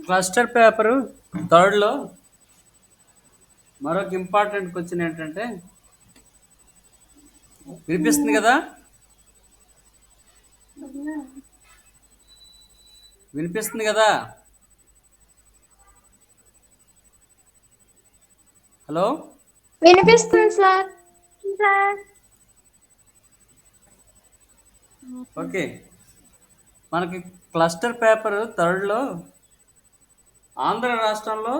Cluster paper థర్డ్లో మరొక important question ఏంటంటే, వినిపిస్తుంది కదా? వినిపిస్తుంది కదా? హలో, వినిపిస్తుంది సార్. ఓకే. మనకి క్లస్టర్ పేపర్ థర్డ్లో ఆంధ్ర రాష్ట్రంలో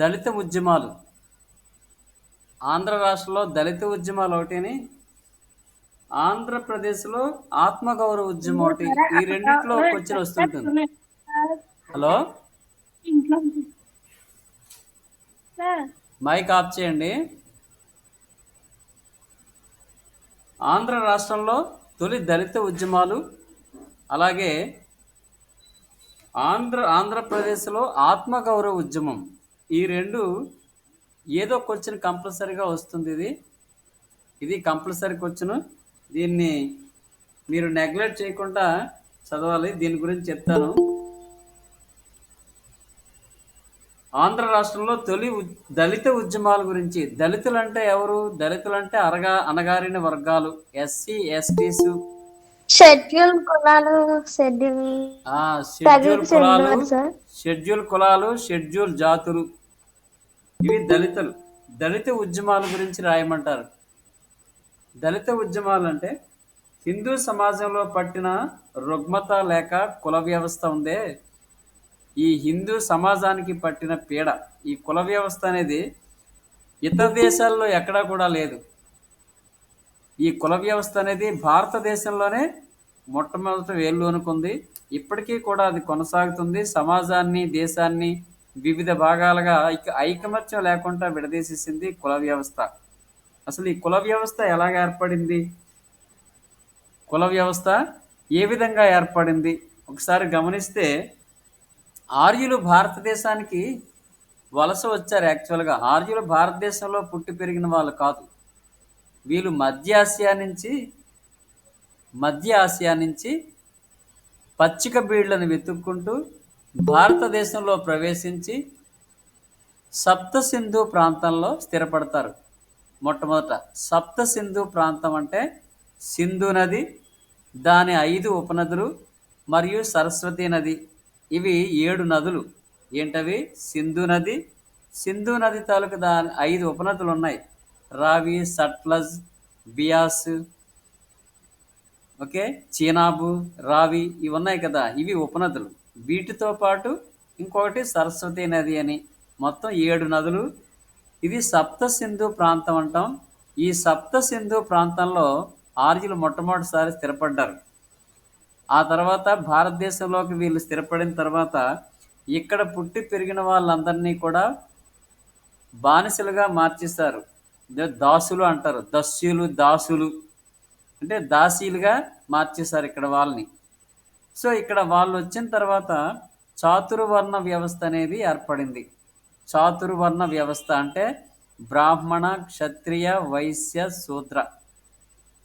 దళిత ఉద్యమాలు, ఆంధ్ర రాష్ట్రంలో దళిత ఉద్యమాలు ఒకటిని, ఆంధ్రప్రదేశ్లో ఆత్మగౌరవ ఉద్యమం ఒకటి, ఈ రెండిట్లో క్వశ్చన్ వస్తుంటుంది. హలో, మైక్ ఆఫ్ చేయండి. ఆంధ్ర రాష్ట్రంలో తొలి దళిత ఉద్యమాలు, అలాగే ఆంధ్రప్రదేశ్లో ఆత్మగౌరవ ఉద్యమం, ఈ రెండు ఏదో క్వశ్చన్ కంపల్సరీగా వస్తుంది. ఇది కంపల్సరీ క్వశ్చన్. దీన్ని మీరు నెగ్లెక్ట్ చేయకుండా చదవాలి. దీని గురించి చెప్తాను. ఆంధ్ర రాష్ట్రంలో తొలి దళిత ఉద్యమాల గురించి. దళితులు అంటే ఎవరు? దళితులు అంటే అణగారిన వర్గాలు, ఎస్సీ ఎస్టీస్, షెడ్యూల్ కులాలు, షెడ్యూల్ కులాలు, షెడ్యూల్ జాతులు, ఇవి దళితులు. దళిత ఉద్యమాల గురించి రాయమంటారు. దళిత ఉద్యమాలు అంటే హిందూ సమాజంలో పట్టిన రుగ్మత లేక కుల వ్యవస్థ ఉందే, ఈ హిందూ సమాజానికి పట్టిన పీడ, ఈ కుల వ్యవస్థ అనేది ఇతర దేశాల్లో ఎక్కడా కూడా లేదు. ఈ కుల వ్యవస్థ అనేది భారతదేశంలోనే మొట్టమొదట వేళ్ళూనుకుంది. ఇప్పటికీ కూడా అది కొనసాగుతుంది. సమాజాన్ని, దేశాన్ని వివిధ భాగాలుగా ఐకమత్యం లేకుండా విడదీసేసింది కుల వ్యవస్థ. అసలు ఈ కుల వ్యవస్థ ఎలాగ ఏర్పడింది? కుల వ్యవస్థ ఏ విధంగా ఏర్పడింది? ఒకసారి గమనిస్తే, ఆర్యులు భారతదేశానికి వలస వచ్చారు. యాక్చువల్గా ఆర్యులు భారతదేశంలో పుట్టి పెరిగిన వాళ్ళు కాదు. వీళ్ళు మధ్య ఆసియా నుంచి పచ్చిక బీళ్లను వెతుక్కుంటూ భారతదేశంలో ప్రవేశించి సప్త సింధు ప్రాంతంలో స్థిరపడతారు. మొట్టమొదట సప్త సింధు ప్రాంతం అంటే సింధు నది, దాని 5 ఉపనదులు మరియు సరస్వతి నది, ఇవి 7 నదులు. ఏంటవి? సింధు నది తాలూకు దాని 5 ఉపనదులు ఉన్నాయి. రావి, సట్లజ్, బియాస్, ఓకే, చీనాబు, రావి, ఇవి ఉన్నాయి కదా, ఇవి ఉపనదులు. వీటితో పాటు ఇంకొకటి సరస్వతి నది అని, మొత్తం 7 నదులు. ఇది సప్త సింధు ప్రాంతం అంటాం. ఈ సప్త సింధు ప్రాంతంలో ఆర్యులు మొట్టమొదటిసారి స్థిరపడ్డారు. ఆ తర్వాత భారతదేశంలోకి వీళ్ళు స్థిరపడిన తర్వాత ఇక్కడ పుట్టి పెరిగిన వాళ్ళందరినీ కూడా బానిసలుగా మార్చేశారు. దాసులు అంటారు. దాసులు అంటే దాసీలుగా మార్చేశారు ఇక్కడ వాళ్ళని. సో ఇక్కడ వాళ్ళు వచ్చిన తర్వాత చాతుర్వర్ణ వ్యవస్థ అనేది ఏర్పడింది. చాతుర్వర్ణ వ్యవస్థ అంటే బ్రాహ్మణ, క్షత్రియ, వైశ్య, శూద్ర.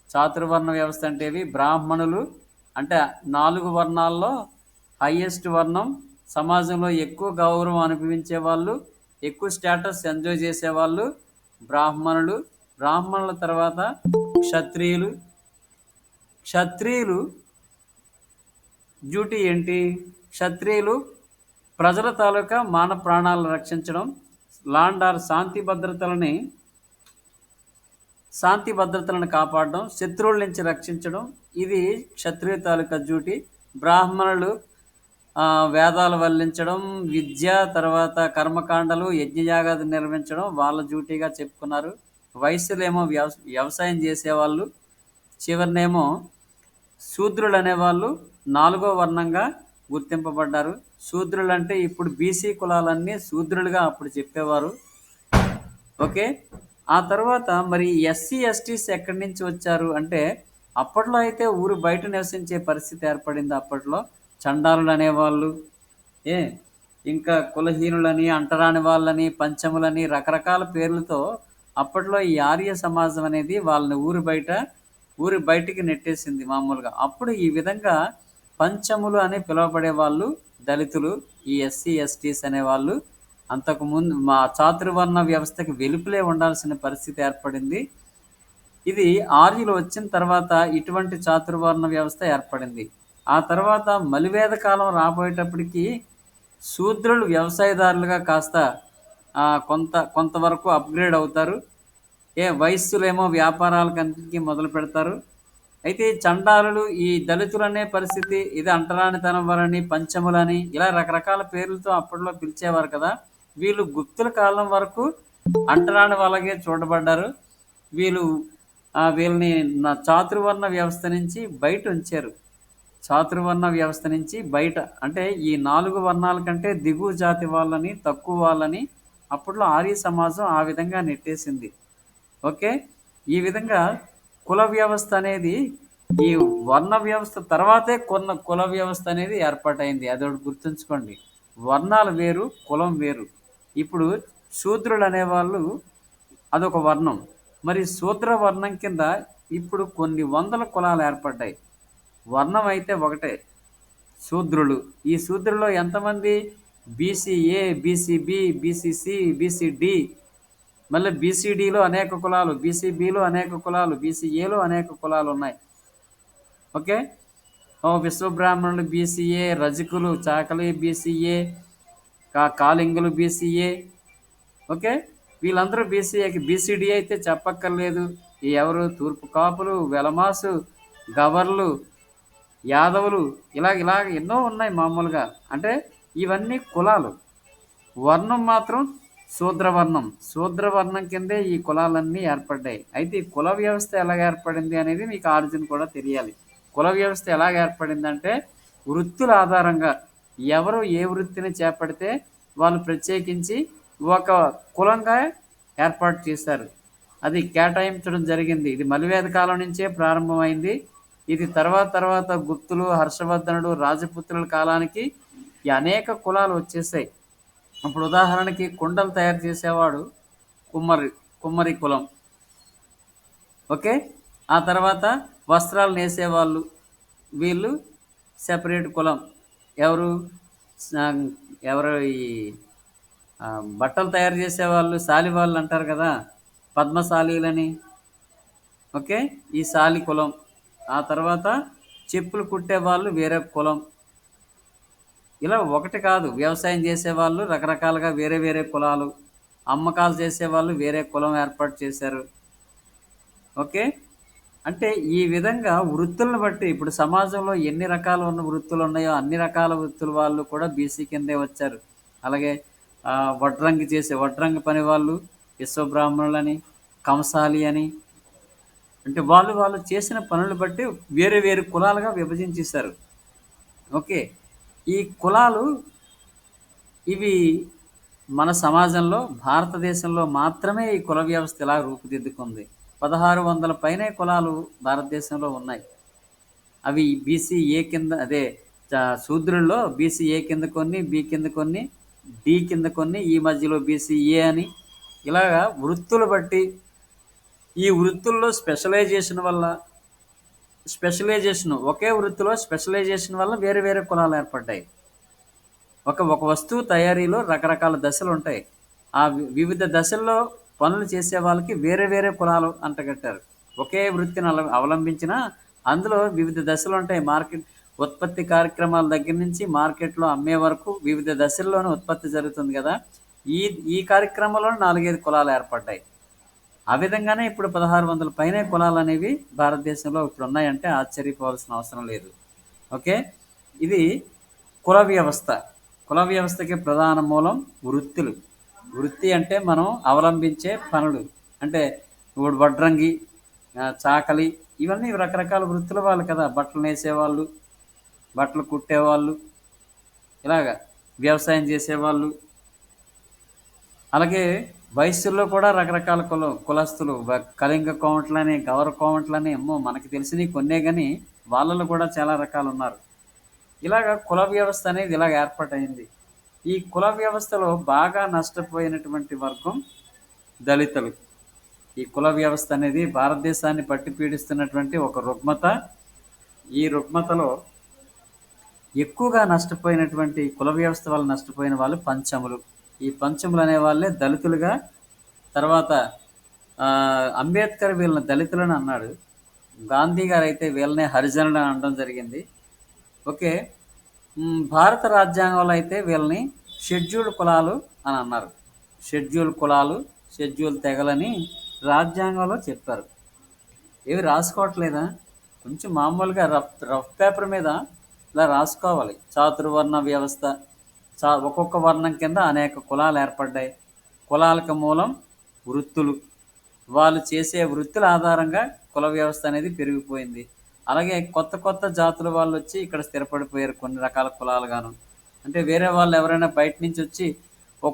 చాతుర్వర్ణ వ్యవస్థ అంటే ఇవి. బ్రాహ్మణులు అంటే 4 వర్ణాల్లో హైయెస్ట్ వర్ణం, సమాజంలో ఎక్కువ గౌరవం అనుభవించే వాళ్ళు, ఎక్కువ స్టేటస్ ఎంజాయ్ చేసేవాళ్ళు బ్రాహ్మణులు. బ్రాహ్మణుల తర్వాత క్షత్రియులు. క్షత్రియులు డ్యూటీ ఏంటి? క్షత్రియులు ప్రజల తాలూకా మాన ప్రాణాలను రక్షించడం, లాండ్ ఆర్ శాంతి భద్రతలను కాపాడడం, శత్రువుల నుంచి రక్షించడం, ఇది క్షత్రియ తాలూకా డ్యూటీ. బ్రాహ్మణులు వేదాలు వల్లించడం, విద్య, తర్వాత కర్మకాండలు, యజ్ఞయాగాలు నిర్వహించడం వాళ్ళ డ్యూటీగా చెప్పుకున్నారు. వైశ్యులేమో వ్యవసాయం చేసేవాళ్ళు. చివరినేమో శూద్రులు అనేవాళ్ళు 4వ వర్ణంగా గుర్తింపబడ్డారు. శూద్రులు అంటే ఇప్పుడు బీసీ కులాలన్నీ శూద్రులుగా అప్పుడు చెప్పేవారు. ఓకే. ఆ తర్వాత మరి ఎస్సీ, ఎస్టీస్ ఎక్కడి నుంచి వచ్చారు అంటే, అప్పట్లో అయితే ఊరు బయట నివసించే పరిస్థితి ఏర్పడింది అప్పట్లో. చండాలులనేవాళ్ళు, ఏ ఇంకా కులహీనులని, అంటరాని వాళ్ళని, పంచములని రకరకాల పేర్లతో అప్పట్లో ఈ ఆర్య సమాజం అనేది వాళ్ళని ఊరి బయటికి నెట్టేసింది మామూలుగా. అప్పుడు ఈ విధంగా పంచములు అని పిలువబడేవాళ్ళు దళితులు, ఈ ఎస్సీ, ఎస్టీస్ అనేవాళ్ళు. అంతకుముందు మా చాతుర్వర్ణ వ్యవస్థకి వెలుపలే ఉండాల్సిన పరిస్థితి ఏర్పడింది. ఇది ఆర్యులు వచ్చిన తర్వాత ఇటువంటి చాతుర్వర్ణ వ్యవస్థ ఏర్పడింది. ఆ తర్వాత మలివేద కాలం రాబోయేటప్పటికి శూద్రులు వ్యవసాయదారులుగా కాస్త కొంతవరకు అప్గ్రేడ్ అవుతారు. వైశ్యులేమో వ్యాపారాలకన్నిటికీ మొదలు పెడతారు. అయితే ఈ చండాలులు, ఈ దళితులనే పరిస్థితి, ఇది అంటరానితనం వలని, పంచములని ఇలా రకరకాల పేర్లతో అప్పట్లో పిలిచేవారు కదా. వీళ్ళు గుప్తుల కాలం వరకు అంటరాని వాళ్ళగే చూడబడ్డారు. వీళ్ళు వీళ్ళని చాతుర్వర్ణ వ్యవస్థ నుంచి బయట ఉంచారు. చాతుర్వర్ణ వ్యవస్థ నుంచి బయట అంటే ఈ 4 వర్ణాల కంటే దిగువ జాతి వాళ్ళని, తక్కువ వాళ్ళని అప్పట్లో ఆర్య సమాజం ఆ విధంగా నెట్టేసింది. ఓకే. ఈ విధంగా కుల వ్యవస్థ అనేది ఈ వర్ణ వ్యవస్థ తర్వాతే కుల వ్యవస్థ అనేది ఏర్పాటైంది. అదొకటి గుర్తుంచుకోండి. వర్ణాలు వేరు, కులం వేరు. ఇప్పుడు శూద్రులు అనేవాళ్ళు అదొక వర్ణం. మరి శూద్ర వర్ణం కింద ఇప్పుడు కొన్ని వందల కులాలు ఏర్పడ్డాయి. వర్ణం అయితే ఒకటే, శూద్రులు. ఈ శూద్రుల్లో ఎంతమంది? బీసీఏ, బీసీబీ, బీసీసీ, బీసీడి, మళ్ళీ బీసీడీలో అనేక కులాలు, బీసీబీలో అనేక కులాలు, బీసీఏలో అనేక కులాలు ఉన్నాయి. ఓకే. విశ్వబ్రాహ్మణులు బీసీఏ, రజకులు చాకలి బీసీఏ, కాలింగులు బీసీఏ. ఓకే. వీళ్ళందరూ బీసీఏకి. బీసీడీ అయితే చెప్పక్కర్లేదు. ఎవరు? తూర్పు కాపులు, వెలమాసు, గవర్లు, యాదవులు, ఇలాగ ఎన్నో ఉన్నాయి మామూలుగా. అంటే ఇవన్నీ కులాలు. వర్ణం మాత్రం శూద్రవర్ణం. శూద్రవర్ణం కిందే ఈ కులాలన్నీ ఏర్పడ్డాయి. అయితే ఈ కుల వ్యవస్థ ఎలాగ ఏర్పడింది అనేది మీకు ఆరిజిన్ కూడా తెలియాలి. కుల వ్యవస్థ ఎలాగ ఏర్పడిందంటే వృత్తుల ఆధారంగా ఎవరు ఏ వృత్తిని చేపడితే వాళ్ళు ప్రత్యేకించి ఒక కులంగా ఏర్పాటు చేశారు. అది కేటాయించడం జరిగింది. ఇది మలివేద కాలం నుంచే ప్రారంభమైంది. ఇది తర్వాత గుప్తులు, హర్షవర్ధనుడు, రాజపుత్రుల కాలానికి ఈ అనేక కులాలు వచ్చేసాయి. ఇప్పుడు ఉదాహరణకి కుండలు తయారు చేసేవాడు కుమ్మరి కులం. ఓకే. ఆ తర్వాత వస్త్రాలు నేసేవాళ్ళు, వీళ్ళు సెపరేట్ కులం. ఎవరు? ఎవరు? ఈ బట్టలు తయారు చేసేవాళ్ళు శాలివాళ్ళు అంటారు కదా, పద్మశాలీలని. ఓకే. ఈ శాలి కులం. ఆ తర్వాత చెప్పులు కుట్టేవాళ్ళు వేరే కులం. ఇలా ఒకటి కాదు, వ్యవసాయం చేసేవాళ్ళు రకరకాలుగా వేరే వేరే కులాలు, అమ్మకాలు చేసేవాళ్ళు వేరే కులం ఏర్పాటు చేశారు. ఓకే. అంటే ఈ విధంగా వృత్తులను బట్టి ఇప్పుడు సమాజంలో ఎన్ని రకాలు ఉన్న వృత్తులు ఉన్నాయో అన్ని రకాల వృత్తుల వాళ్ళు కూడా బీసీ కిందే వచ్చారు. అలాగే వడ్రంగి పని వాళ్ళు విశ్వబ్రాహ్మణులని, కంసాలి అని, అంటే వాళ్ళు చేసిన పనులు బట్టి వేరే వేరే కులాలుగా విభజించేశారు. ఓకే. ఈ కులాలు ఇవి మన సమాజంలో భారతదేశంలో మాత్రమే ఈ కుల వ్యవస్థ ఇలా రూపుదిద్దుకుంది. 1600 పైనే కులాలు భారతదేశంలో ఉన్నాయి. అవి బీసీఏ కింద, అదే శూద్రుల్లో బీసీఏ కింద కొన్ని, బి కింద కొన్ని, డి కింద కొన్ని, ఈ మధ్యలో బీసీఏ అని ఇలాగా వృత్తులు బట్టి ఈ వృత్తుల్లో స్పెషలైజేషన్ ఒకే వృత్తిలో స్పెషలైజేషన్ వల్ల వేరే వేరే కులాలు ఏర్పడ్డాయి. ఒక వస్తువు తయారీలో రకరకాల దశలు ఉంటాయి. ఆ వివిధ దశల్లో పనులు చేసే వాళ్ళకి వేరే వేరే కులాలు అంటగట్టారు. ఒకే వృత్తిని అవలంబించిన అందులో వివిధ దశలు ఉంటాయి. ఉత్పత్తి కార్యక్రమాల దగ్గర నుంచి మార్కెట్లో అమ్మే వరకు వివిధ దశల్లోనే ఉత్పత్తి జరుగుతుంది కదా. ఈ కార్యక్రమంలో 4-5 కులాలు ఏర్పడ్డాయి. ఆ విధంగానే ఇప్పుడు 1600 పైనే కులాలు అనేవి భారతదేశంలో ఇప్పుడు ఉన్నాయంటే ఆశ్చర్యపోవాల్సిన అవసరం లేదు. ఓకే. ఇది కుల వ్యవస్థ. కుల వ్యవస్థకి ప్రధాన మూలం వృత్తులు. వృత్తి అంటే మనం అవలంబించే పనులు. అంటే ఇప్పుడు వడ్రంగి, చాకలి, ఇవన్నీ రకరకాల వృత్తుల వాళ్ళు కదా. బట్టలు నేసేవాళ్ళు, బట్టలు కుట్టేవాళ్ళు, ఇలాగా వ్యవసాయం చేసేవాళ్ళు. అలాగే వయస్సుల్లో కూడా రకరకాల కులస్తులు కళింగ కోమట్లని, గౌర కోమట్లని, ఏమో మనకి తెలిసినవి కొన్నే కానీ వాళ్ళలో కూడా చాలా రకాలు ఉన్నారు. ఇలాగ కుల వ్యవస్థ అనేది ఇలాగ ఏర్పాటైంది. ఈ కుల వ్యవస్థలో బాగా నష్టపోయినటువంటి వర్గం దళితులు. ఈ కుల వ్యవస్థ అనేది భారతదేశాన్ని పట్టి పీడిస్తున్నటువంటి ఒక రుగ్మత. ఈ రుగ్మతలో ఎక్కువగా నష్టపోయినటువంటి కుల వ్యవస్థ వల్ల నష్టపోయిన వాళ్ళు పంచములు. ఈ పంచములు అనే వాళ్ళే దళితులుగా తర్వాత అంబేద్కర్ వీళ్ళని దళితులని అన్నాడు. గాంధీ గారు అయితే వీళ్ళనే హరిజనులు అని అనడం జరిగింది. ఓకే. భారత రాజ్యాంగంలో అయితే వీళ్ళని షెడ్యూల్డ్ కులాలు అని అన్నారు. షెడ్యూల్ కులాలు, షెడ్యూల్ తెగలని రాజ్యాంగంలో చెప్పారు. ఏవి రాసుకోవట్లేదా? కొంచెం మామూలుగా రఫ్ పేపర్ మీద ఇలా రాసుకోవాలి. చాతుర్వర్ణ వ్యవస్థ, ఒక్కొక్క వర్ణం కింద అనేక కులాలు ఏర్పడ్డాయి. కులాలకు మూలం వృత్తులు. వాళ్ళు చేసే వృత్తుల ఆధారంగా కుల వ్యవస్థ అనేది పెరిగిపోయింది. అలాగే కొత్త కొత్త జాతుల వాళ్ళు వచ్చి ఇక్కడ స్థిరపడిపోయారు కొన్ని రకాల కులాలుగాను. అంటే వేరే వాళ్ళు ఎవరైనా బయట నుంచి వచ్చి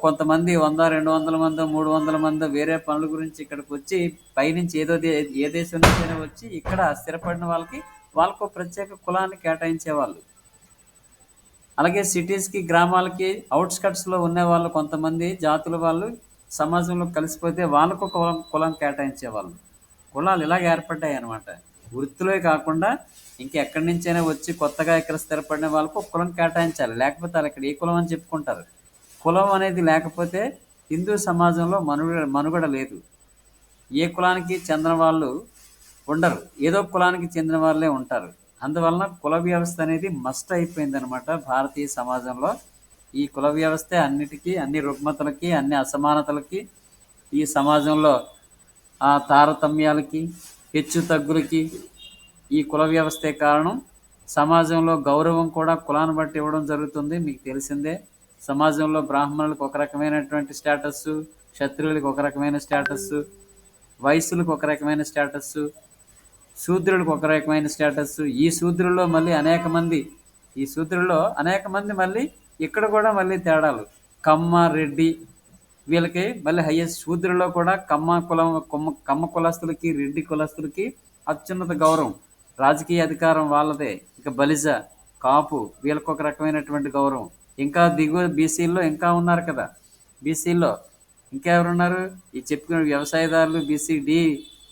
కొంతమంది 100, 200 మందో, 300 మందో వేరే పనుల గురించి ఇక్కడికి వచ్చి పైనుంచి ఏ దేశం నుంచైనా వచ్చి ఇక్కడ స్థిరపడిన వాళ్ళకు ప్రత్యేక కులాన్ని కేటాయించేవాళ్ళు. అలాగే సిటీస్కి, గ్రామాలకి అవుట్స్కట్స్లో ఉండే వాళ్ళు కొంతమంది జాతుల వాళ్ళు సమాజంలో కలిసిపోతే వాళ్ళకు కులం కేటాయించేవాళ్ళు. కులాలు ఇలాగ ఏర్పడ్డాయి అన్నమాట. వృత్తిలో కాకుండా ఇంకెక్కడి నుంచైనా వచ్చి కొత్తగా ఇక్కడ స్థిరపడిన వాళ్ళకు కులం కేటాయించాలి. లేకపోతే వాళ్ళు ఇక్కడ ఏ కులం అని చెప్పుకుంటారు. కులం అనేది లేకపోతే హిందూ సమాజంలో మనుగడ లేదు. ఏ కులానికి చెందిన వాళ్ళు ఉండరు, ఏదో కులానికి చెందిన వాళ్ళే ఉంటారు. అందువలన కుల వ్యవస్థ అనేది మస్ట్ అయిపోయింది అనమాట భారతీయ సమాజంలో. ఈ కుల వ్యవస్థే అన్నిటికీ, అన్ని రుగ్మతలకి, అన్ని అసమానతలకి, ఈ సమాజంలో ఆ తారతమ్యాలకి, హెచ్చు తగ్గులకి ఈ కుల వ్యవస్థే కారణం. సమాజంలో గౌరవం కూడా కులాన్ని బట్టి ఇవ్వడం జరుగుతుంది. మీకు తెలిసిందే. సమాజంలో బ్రాహ్మణులకు ఒక రకమైనటువంటి స్టేటస్సు, క్షత్రియులకు ఒక రకమైన స్టేటస్సు, వైశ్యులకు ఒక రకమైన స్టేటస్సు, శూద్రులకు ఒక రకమైన స్టేటస్సు. ఈ శూద్రుల్లో మళ్ళీ ఇక్కడ కూడా మళ్ళీ తేడాలు. కమ్మ, రెడ్డి వీళ్ళకి మళ్ళీ హైయెస్ట్. శూద్రుల్లో కూడా కమ్మ కులస్తులకి, రెడ్డి కులస్తులకి అత్యున్నత గౌరవం. రాజకీయ అధికారం వాళ్ళదే. ఇక బలిజ, కాపు వీళ్ళకి ఒక రకమైనటువంటి గౌరవం. ఇంకా దిగువ బీసీల్లో ఇంకా ఉన్నారు కదా. బీసీల్లో ఇంకా ఎవరున్నారు? ఈ చెప్పుకున్న వ్యవసాయదారులు,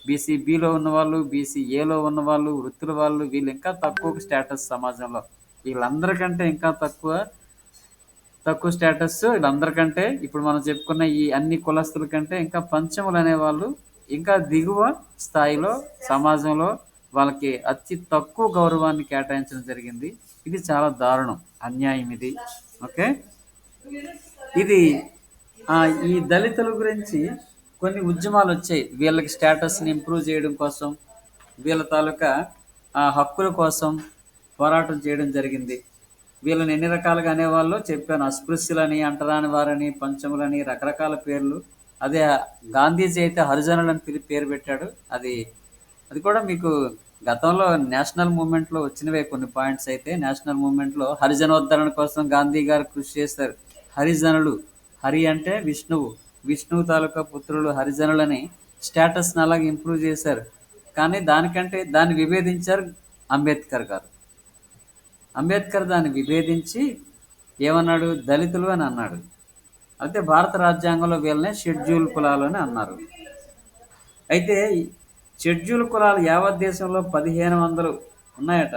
బీసీబీలో ఉన్నవాళ్ళు, బీసీఏలో ఉన్నవాళ్ళు, వృత్తుల వాళ్ళు, వీళ్ళు ఇంకా తక్కువ స్టేటస్ సమాజంలో. వీళ్ళందరికంటే ఇంకా తక్కువ స్టేటస్. వీళ్ళందరికంటే ఇప్పుడు మనం చెప్పుకున్న ఈ అన్ని కులస్తుల కంటే ఇంకా పంచములు అనేవాళ్ళు ఇంకా దిగువ స్థాయిలో సమాజంలో వాళ్ళకి అతి తక్కువ గౌరవాన్ని కేటాయించడం జరిగింది. ఇది చాలా దారుణం, అన్యాయం ఇది. ఓకే. ఇది ఈ దళితుల గురించి కొన్ని ఉద్యమాలు వచ్చాయి. వీళ్ళకి స్టేటస్ని ఇంప్రూవ్ చేయడం కోసం, వీళ్ళ తాలూకా హక్కుల కోసం పోరాటం చేయడం జరిగింది. వీళ్ళని ఎన్ని రకాలుగా అనేవాళ్ళు చెప్పాను. అస్పృశ్యులని, అంటరాని వారని, పంచములని, రకరకాల పేర్లు. అదే గాంధీజీ అయితే హరిజనులని పేరు పెట్టాడు. అది కూడా మీకు గతంలో నేషనల్ మూమెంట్లో వచ్చినవే కొన్ని పాయింట్స్. అయితే నేషనల్ మూమెంట్లో హరిజనోద్ధరణ కోసం గాంధీ గారు కృషి చేశారు. హరిజనులు, హరి అంటే విష్ణువు తాలూకా పుత్రులు హరిజనులని స్టేటస్ని అలాగే ఇంప్రూవ్ చేశారు. కానీ దాన్ని విభేదించారు అంబేద్కర్ గారు. అంబేద్కర్ దాన్ని విభేదించి ఏమన్నాడు? దళితులు అని అన్నాడు. అయితే భారత రాజ్యాంగంలో వీళ్ళనే షెడ్యూల్ కులాలు అని అన్నారు. అయితే షెడ్యూల్ కులాలు యావత్ దేశంలో 1500 ఉన్నాయట.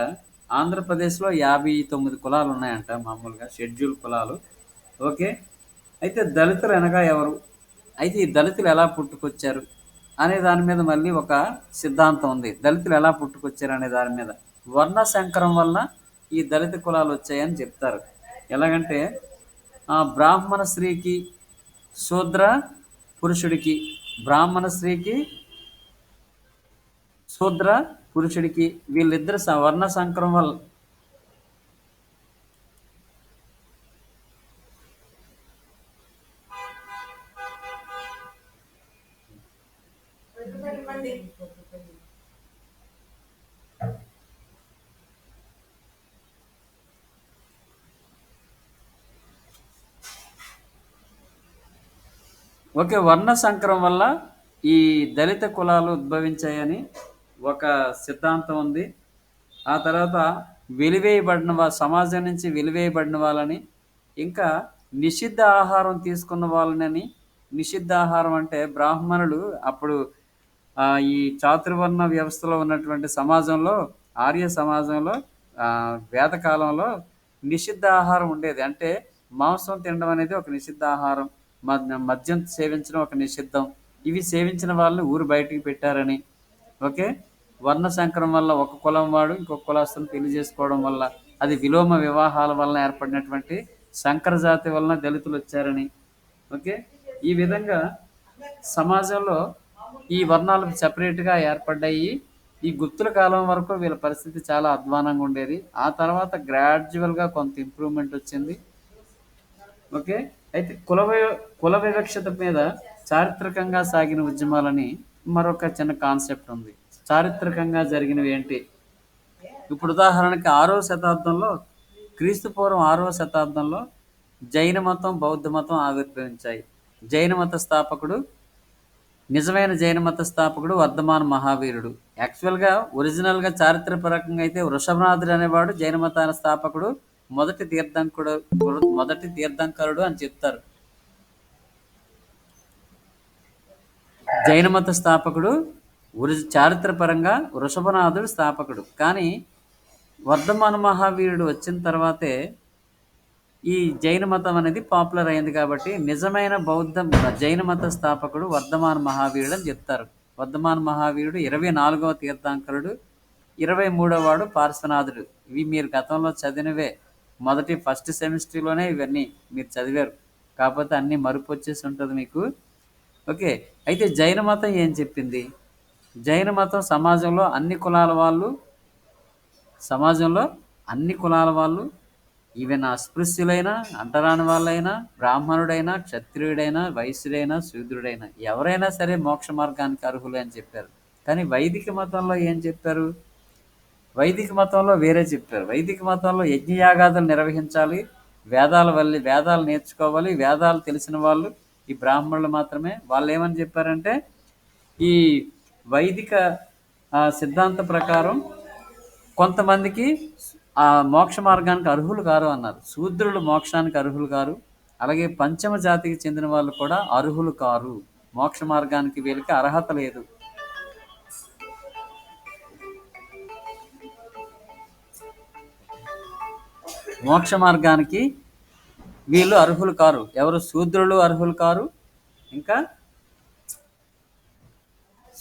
ఆంధ్రప్రదేశ్లో 59 కులాలు ఉన్నాయంట మామూలుగా షెడ్యూల్ కులాలు. ఓకే. అయితే దళితులు అనగా ఎవరు? అయితే ఈ దళితులు ఎలా పుట్టుకొచ్చారు అనే దాని మీద మళ్ళీ ఒక సిద్ధాంతం ఉంది. దళితులు ఎలా పుట్టుకొచ్చారు అనే దాని మీద వర్ణ సంకరం వలన ఈ దళిత కులాలు వచ్చాయని చెప్తారు. ఎలాగంటే బ్రాహ్మణ స్త్రీకి, శూద్ర పురుషుడికి, బ్రాహ్మణ స్త్రీకి, శూద్ర పురుషుడికి వీళ్ళిద్దరు వర్ణ సంకరం వల్ల ఓకే. వర్ణ సంకరం వల్ల ఈ దళిత కులాలు ఉద్భవించాయని ఒక సిద్ధాంతం ఉంది. ఆ తర్వాత సమాజం నుంచి వెలివేయబడిన వాళ్ళని, ఇంకా నిషిద్ధ ఆహారం తీసుకున్న వాళ్ళని. నిషిద్ధ ఆహారం అంటే బ్రాహ్మణులు అప్పుడు ఈ చాతుర్వర్ణ వ్యవస్థలో ఉన్నటువంటి సమాజంలో, ఆర్య సమాజంలో వేదకాలంలో నిషిద్ధ ఆహారం ఉండేది. అంటే మాంసం తినడం అనేది ఒక నిషిద్ధ ఆహారం. మద్యం సేవించడం ఒక నిషిద్ధం. ఇవి సేవించిన వాళ్ళని ఊరు బయటికి పెట్టారని. ఓకే. వర్ణ సంకరం వల్ల ఒక కులం వాడు ఇంకొక కులస్తుని పెళ్లి చేసుకోవడం వల్ల, అది విలోమ వివాహాల వలన ఏర్పడినటువంటి సంకర జాతి వలన దళితులు వచ్చారని. ఓకే. ఈ విధంగా సమాజంలో ఈ వర్ణాలు సెపరేట్గా ఏర్పడ్డాయి. ఈ గుప్తుల కాలం వరకు వీళ్ళ పరిస్థితి చాలా అధ్వానంగా ఉండేది. ఆ తర్వాత గ్రాడ్యువల్గా కొంత ఇంప్రూవ్మెంట్ వచ్చింది. ఓకే. అయితే కుల వివక్షత మీద చారిత్రకంగా సాగిన ఉద్యమాలని మరొక చిన్న కాన్సెప్ట్ ఉంది. చారిత్రకంగా జరిగినవి ఏంటి? ఇప్పుడు ఉదాహరణకి 6వ శతాబ్దంలో, క్రీస్తు పూర్వం 6వ శతాబ్దంలో జైన మతం, బౌద్ధ మతం ఆవిర్భవించాయి. నిజమైన జైన మత స్థాపకుడు వర్ధమాన మహావీరుడు. యాక్చువల్గా ఒరిజినల్గా చారిత్రపరంగా అయితే వృషభనాథుడు అనేవాడు జైన మతాల స్థాపకుడు, మొదటి తీర్థంకరుడు అని చెప్తారు. జైన మత స్థాపకుడు చారిత్రపరంగా వృషభనాథుడు స్థాపకుడు. కానీ వర్ధమాన మహావీరుడు వచ్చిన తర్వాతే ఈ జైన మతం అనేది పాపులర్ అయింది. కాబట్టి నిజమైన జైన మత స్థాపకుడు వర్ధమాన మహావీరుడు అని చెప్తారు. వర్ధమాన మహావీరుడు 24వ తీర్థంకరుడు, 23వ వాడు పార్శ్వనాథుడు. ఇవి మీరు గతంలో చదివినవే. ఫస్ట్ సెమిస్టర్లోనే ఇవన్నీ మీరు చదివారు. కాకపోతే అన్నీ మరుపు వచ్చేసి ఉంటుంది మీకు. ఓకే. అయితే జైన మతం ఏం చెప్పింది? జైన మతం సమాజంలో అన్ని కులాల వాళ్ళు, ఈవెన్ అస్పృశ్యులైనా, అంటరాని వాళ్ళైనా, బ్రాహ్మణుడైనా, క్షత్రియుడైనా, వైశ్యుడైనా, శూద్రుడైనా ఎవరైనా సరే మోక్ష మార్గానికి అర్హులే అని చెప్పారు. కానీ వైదిక మతంలో ఏం చెప్పారు? వైదిక మతంలో వేరే చెప్పారు. వైదిక మతంలో యజ్ఞయాగాదులు నిర్వహించాలి, వేదాలు నేర్చుకోవాలి. వేదాలు తెలిసిన వాళ్ళు ఈ బ్రాహ్మణులు మాత్రమే. వాళ్ళు ఏమని చెప్పారంటే, ఈ వైదిక సిద్ధాంత ప్రకారం కొంతమందికి ఆ మోక్ష మార్గానికి అర్హులు కారు అన్నారు. శూద్రులు మోక్షానికి అర్హులు కారు. అలాగే పంచమ జాతికి చెందిన వాళ్ళు కూడా అర్హులు కారు. మోక్ష మార్గానికి వీళ్ళకి అర్హత లేదు. మోక్ష మార్గానికి వీళ్ళు అర్హులు కారు. ఎవరు? శూద్రులు అర్హులు కారు. ఇంకా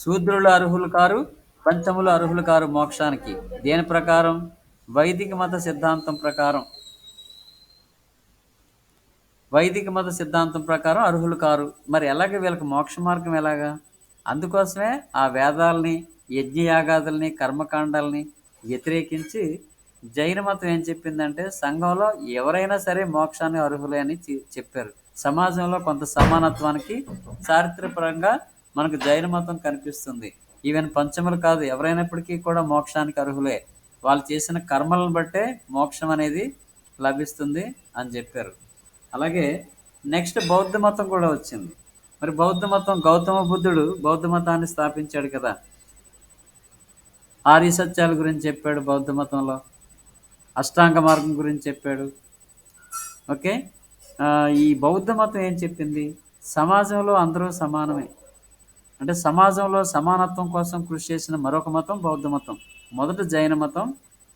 శూద్రులు అర్హులు కారు, పంచములు అర్హులు కారు మోక్షానికి. దేని ప్రకారం? వైదిక మత సిద్ధాంతం ప్రకారం అర్హులు కారు. మరి ఎలాగ వీళ్ళకి మోక్ష మార్గం ఎలాగా? అందుకోసమే ఆ వేదాలని, యజ్ఞయాగాదుల్ని, కర్మకాండాలని వ్యతిరేకించి జైన మతం ఏం చెప్పిందంటే, సంఘంలో ఎవరైనా సరే మోక్షాన్ని అర్హులే అని చెప్పారు. సమాజంలో కొంత సమానత్వానికి చారిత్రపరంగా మనకు జైన మతం కనిపిస్తుంది. ఈవెన్ పంచములు కాదు, ఎవరైనప్పటికీ కూడా మోక్షానికి అర్హులే. వాళ్ళు చేసిన కర్మలను బట్టే మోక్షం అనేది లభిస్తుంది అని చెప్పారు. అలాగే నెక్స్ట్ బౌద్ధ మతం కూడా వచ్చింది. మరి బౌద్ధ మతం, గౌతమ బుద్ధుడు బౌద్ధ మతాన్ని స్థాపించాడు కదా. ఆర్య సత్యాల గురించి చెప్పాడు బౌద్ధ మతంలో. అష్టాంగ మార్గం గురించి చెప్పాడు. ఓకే. ఈ బౌద్ధ మతం ఏం చెప్పింది? సమాజంలో అందరూ సమానమే. అంటే సమాజంలో సమానత్వం కోసం కృషి చేసిన మరొక మతం బౌద్ధ మతం. మొదట జైన మతం,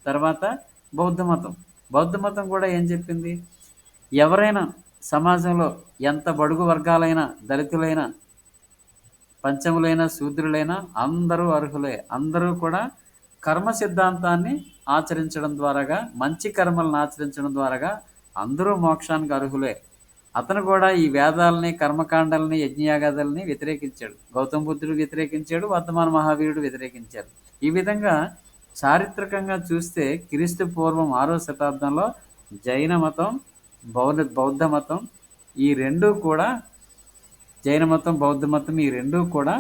తర్వాత బౌద్ధ మతం. బౌద్ధ మతం కూడా ఏం చెప్పింది? ఎవరైనా సమాజంలో ఎంత బడుగు వర్గాలైనా, దళితులైనా, పంచములైనా, శూద్రులైనా అందరూ అర్హులే. అందరూ కూడా కర్మ సిద్ధాంతాన్ని ఆచరించడం ద్వారాగా, మంచి కర్మలను ఆచరించడం ద్వారాగా అందరూ మోక్షానికి అర్హులే. అతను కూడా ఈ వేదాలని, కర్మకాండాలని, యజ్ఞయాగాదులని వ్యతిరేకించాడు. గౌతమ బుద్ధుడు వ్యతిరేకించాడు, వర్ధమాన మహావీరుడు వ్యతిరేకించారు. ఈ విధంగా చారిత్రకంగా చూస్తే క్రీస్తు పూర్వం 6వ శతాబ్దంలో జైన మతం, బౌద్ధ మతం ఈ రెండూ కూడా, జైన మతం, బౌద్ధ మతం ఈ రెండూ కూడా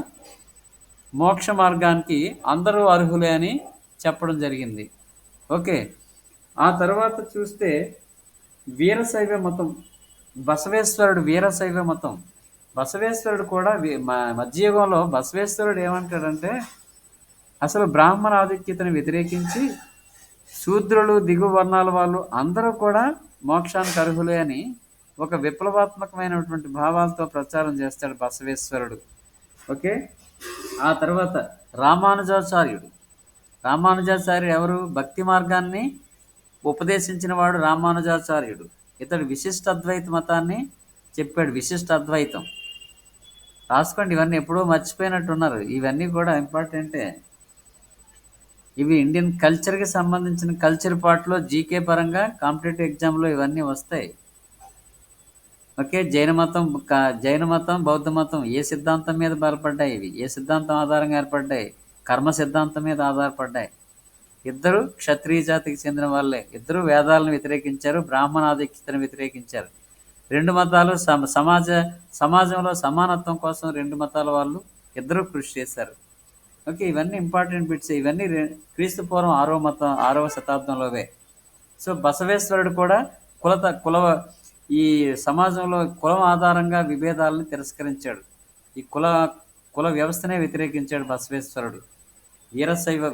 మోక్ష మార్గానికి అందరూ అర్హులే అని చెప్పడం జరిగింది. ఓకే. ఆ తర్వాత చూస్తే వీరశైవ మతం, బసవేశ్వరుడు వీరశైవ మతం. బసవేశ్వరుడు కూడా మధ్యయుగంలో బసవేశ్వరుడు ఏమంటాడంటే అసలు బ్రాహ్మణ ఆధిక్యతను వ్యతిరేకించి శూద్రులు దిగువ వర్ణాల వాళ్ళు అందరూ కూడా మోక్షానికి అర్హులే అని ఒక విప్లవాత్మకమైనటువంటి భావాలతో ప్రచారం చేస్తాడు బసవేశ్వరుడు. ఓకే. ఆ తర్వాత రామానుజాచార్యుడు. రామానుజాచార్యుడు ఎవరు? భక్తి మార్గాన్ని ఉపదేశించిన వాడు రామానుజాచార్యుడు. ఇతడు విశిష్ట అద్వైత మతాన్ని చెప్పాడు. విశిష్ట అద్వైతం రాసుకోండి. ఇవన్నీ ఎప్పుడూ మర్చిపోయినట్టున్నారు. ఇవన్నీ కూడా ఇంపార్టెంటే. ఇవి ఇండియన్ కల్చర్కి సంబంధించిన కల్చర్ పార్ట్లో జీకే పరంగా కాంపిటేటివ్ ఎగ్జామ్లో ఇవన్నీ వస్తాయి. ఓకే. జైన మతం బౌద్ధ మతం ఏ సిద్ధాంతం మీద బలపడ్డాయి? ఇవి ఏ సిద్ధాంతం ఆధారంగా ఏర్పడ్డాయి? కర్మ సిద్ధాంతం మీద ఆధారపడ్డాయి. ఇద్దరు క్షత్రియ జాతికి చెందిన వాళ్ళే. ఇద్దరు వేదాలను వ్యతిరేకించారు, బ్రాహ్మణాధిక్యతను వ్యతిరేకించారు. రెండు మతాలు సమాజంలో సమానత్వం కోసం రెండు మతాల వాళ్ళు ఇద్దరు కృషి చేశారు. ఓకే. ఇవన్నీ ఇంపార్టెంట్ బిట్స్. ఇవన్నీ క్రీస్తు పూర్వం 6వ శతాబ్దంలోవే. సో బసవేశ్వరుడు కూడా ఈ సమాజంలో కులం ఆధారంగా విభేదాలను తిరస్కరించాడు. ఈ కుల వ్యవస్థనే వ్యతిరేకించాడు బసవేశ్వరుడు.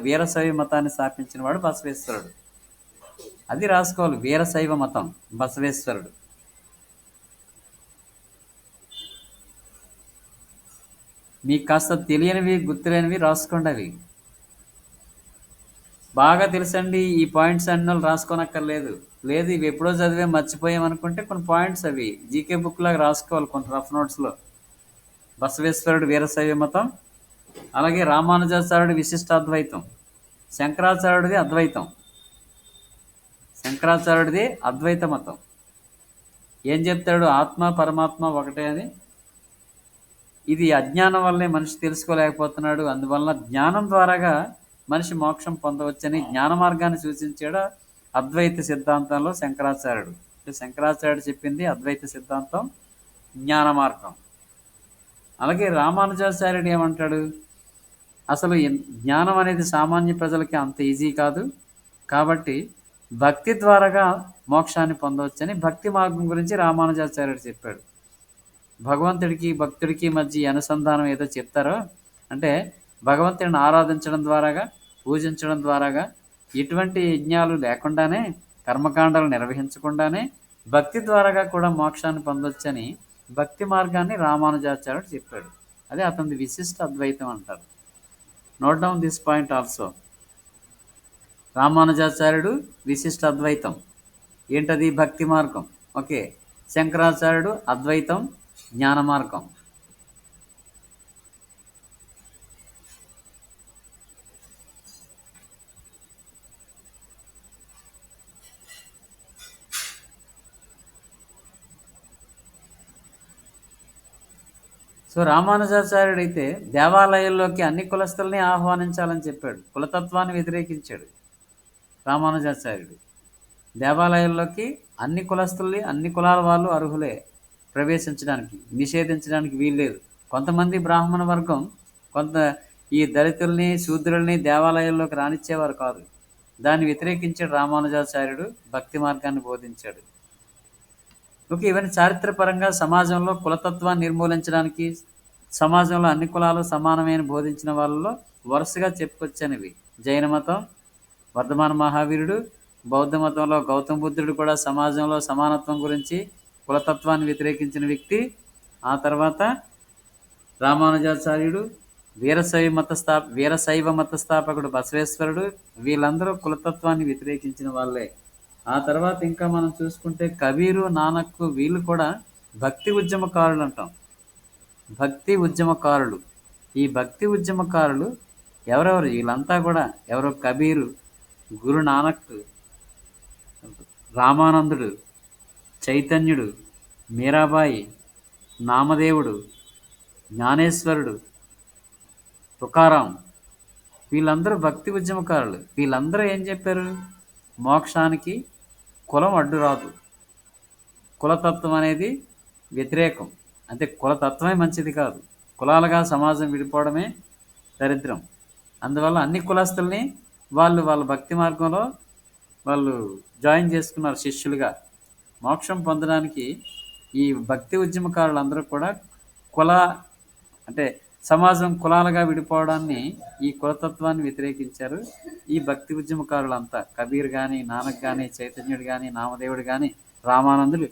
వీరశైవ మతాన్ని స్థాపించిన వాడు బసవేశ్వరుడు. అది రాసుకోవాలి. వీరశైవ మతం బసవేశ్వరుడు. మీకు కాస్త తెలియనివి గుర్తులేనివి రాసుకోండి. అవి బాగా తెలుసండి. ఈ పాయింట్స్ అన్నీ రాసుకోనక్కర్లేదు. లేదు ఇవి ఎప్పుడో చదివే మర్చిపోయామనుకుంటే కొన్ని పాయింట్స్ అవి జీకే బుక్ లాగా రాసుకోవాలి కొన్ని రఫ్ నోట్స్లో. బసవేశ్వరుడు వీరశైవ మతం, అలాగే రామానుజాచార్యుడు విశిష్టాద్వైతం, శంకరాచార్యుడిది అద్వైతం. శంకరాచార్యుడిది అద్వైత మతం. ఏం చెప్తాడు? ఆత్మ పరమాత్మ ఒకటే అని. ఇది అజ్ఞానం వల్లే మనిషి తెలుసుకోలేకపోతున్నాడు. అందువల్ల జ్ఞానం ద్వారాగా మనిషి మోక్షం పొందవచ్చని జ్ఞాన మార్గాన్ని సూచించాడు అద్వైత సిద్ధాంతంలో శంకరాచార్యుడు. శంకరాచార్యుడు చెప్పింది అద్వైత సిద్ధాంతం, జ్ఞాన మార్గం. అలాగే రామానుజాచార్యుడు ఏమంటాడు? అసలు జ్ఞానం అనేది సామాన్య ప్రజలకి అంత ఈజీ కాదు, కాబట్టి భక్తి ద్వారాగా మోక్షాన్ని పొందవచ్చని భక్తి మార్గం గురించి రామానుజాచార్యుడు చెప్పాడు. భగవంతుడికి భక్తుడికి మధ్య అనుసంధానం ఏదో చెప్తారో అంటే భగవంతుడిని ఆరాధించడం ద్వారాగా, పూజించడం ద్వారాగా, ఎటువంటి యజ్ఞాలు లేకుండానే, కర్మకాండాలు నిర్వహించకుండానే భక్తి ద్వారాగా కూడా మోక్షాన్ని పొందొచ్చని భక్తి మార్గాన్ని రామానుజాచార్యుడు చెప్పాడు. అదే అతనిది విశిష్ట అద్వైతం అంటారు. Note down this point also. రామానుజాచార్యుడు విశిష్ట అద్వైతం. ఏంటది? భక్తి మార్గం. ఓకే. శంకరాచార్యుడు అద్వైతం, జ్ఞాన మార్గం. సో రామానుజాచార్యుడు అయితే దేవాలయాల్లోకి అన్ని కులస్తుల్ని ఆహ్వానించాలని చెప్పాడు. కులతత్వాన్ని వ్యతిరేకించాడు రామానుజాచార్యుడు. దేవాలయాల్లోకి అన్ని కులస్తుల్ని, అన్ని కులాల వాళ్ళు అర్హులే ప్రవేశించడానికి, నిషేధించడానికి వీల్లేదు. కొంతమంది బ్రాహ్మణ వర్గం ఈ దళితుల్ని, శూద్రుల్ని దేవాలయాల్లోకి రానిచ్చేవారు కాదు. దాన్ని వ్యతిరేకించాడు రామానుజాచార్యుడు. భక్తి మార్గాన్ని బోధించాడు. ఓకే. ఇవన్నీ చారిత్రపరంగా సమాజంలో కులతత్వాన్ని నిర్మూలించడానికి, సమాజంలో అన్ని కులాలు సమానమైన బోధించిన వాళ్ళలో వరుసగా చెప్పుకొచ్చనివి. జైన మతం వర్ధమాన మహావీరుడు, బౌద్ధ మతంలో గౌతమ బుద్ధుడు కూడా సమాజంలో సమానత్వం గురించి, కులతత్వాన్ని వ్యతిరేకించిన వ్యక్తి. ఆ తర్వాత రామానుజాచార్యుడు, వీరశైవ మత స్థాపకుడు బసవేశ్వరుడు. వీళ్ళందరూ కులతత్వాన్ని వ్యతిరేకించిన వాళ్ళే. ఆ తర్వాత ఇంకా మనం చూసుకుంటే కబీరు, నానక్ వీళ్ళు కూడా భక్తి ఉద్యమకారులు అంటాం. భక్తి ఉద్యమకారులు. ఈ భక్తి ఉద్యమకారులు ఎవరెవరు? వీళ్ళంతా కూడా ఎవరో కబీరు, గురు నానక్, రామానందుడు, చైతన్యుడు, మీరాబాయి, నామదేవుడు, జ్ఞానేశ్వరుడు, తుకారాం, వీళ్ళందరూ భక్తి ఉద్యమకారులు. వీళ్ళందరూ ఏం చెప్పారు? మోక్షానికి కులం అడ్డు రాదు, కులతత్వం అనేది వ్యతిరేకం. అంటే కులతత్వమే మంచిది కాదు, కులాలుగా సమాజం విడిపోవడమే దరిద్రం. అందువల్ల అన్ని కులస్తుల్ని వాళ్ళ భక్తి మార్గంలో వాళ్ళు జాయిన్ చేసుకున్నారు శిష్యులుగా. మోక్షం పొందడానికి ఈ భక్తి ఉద్యమకారులందరూ కూడా కుల అంటే సమాజం కులాలుగా విడిపోవడాన్ని, ఈ కులతత్వాన్ని వ్యతిరేకించారు ఈ భక్తి ఉద్యమకారులంతా. కబీర్ కానీ, నానక్ కానీ, చైతన్యుడు కానీ, నామదేవుడు కానీ, రామానందులు,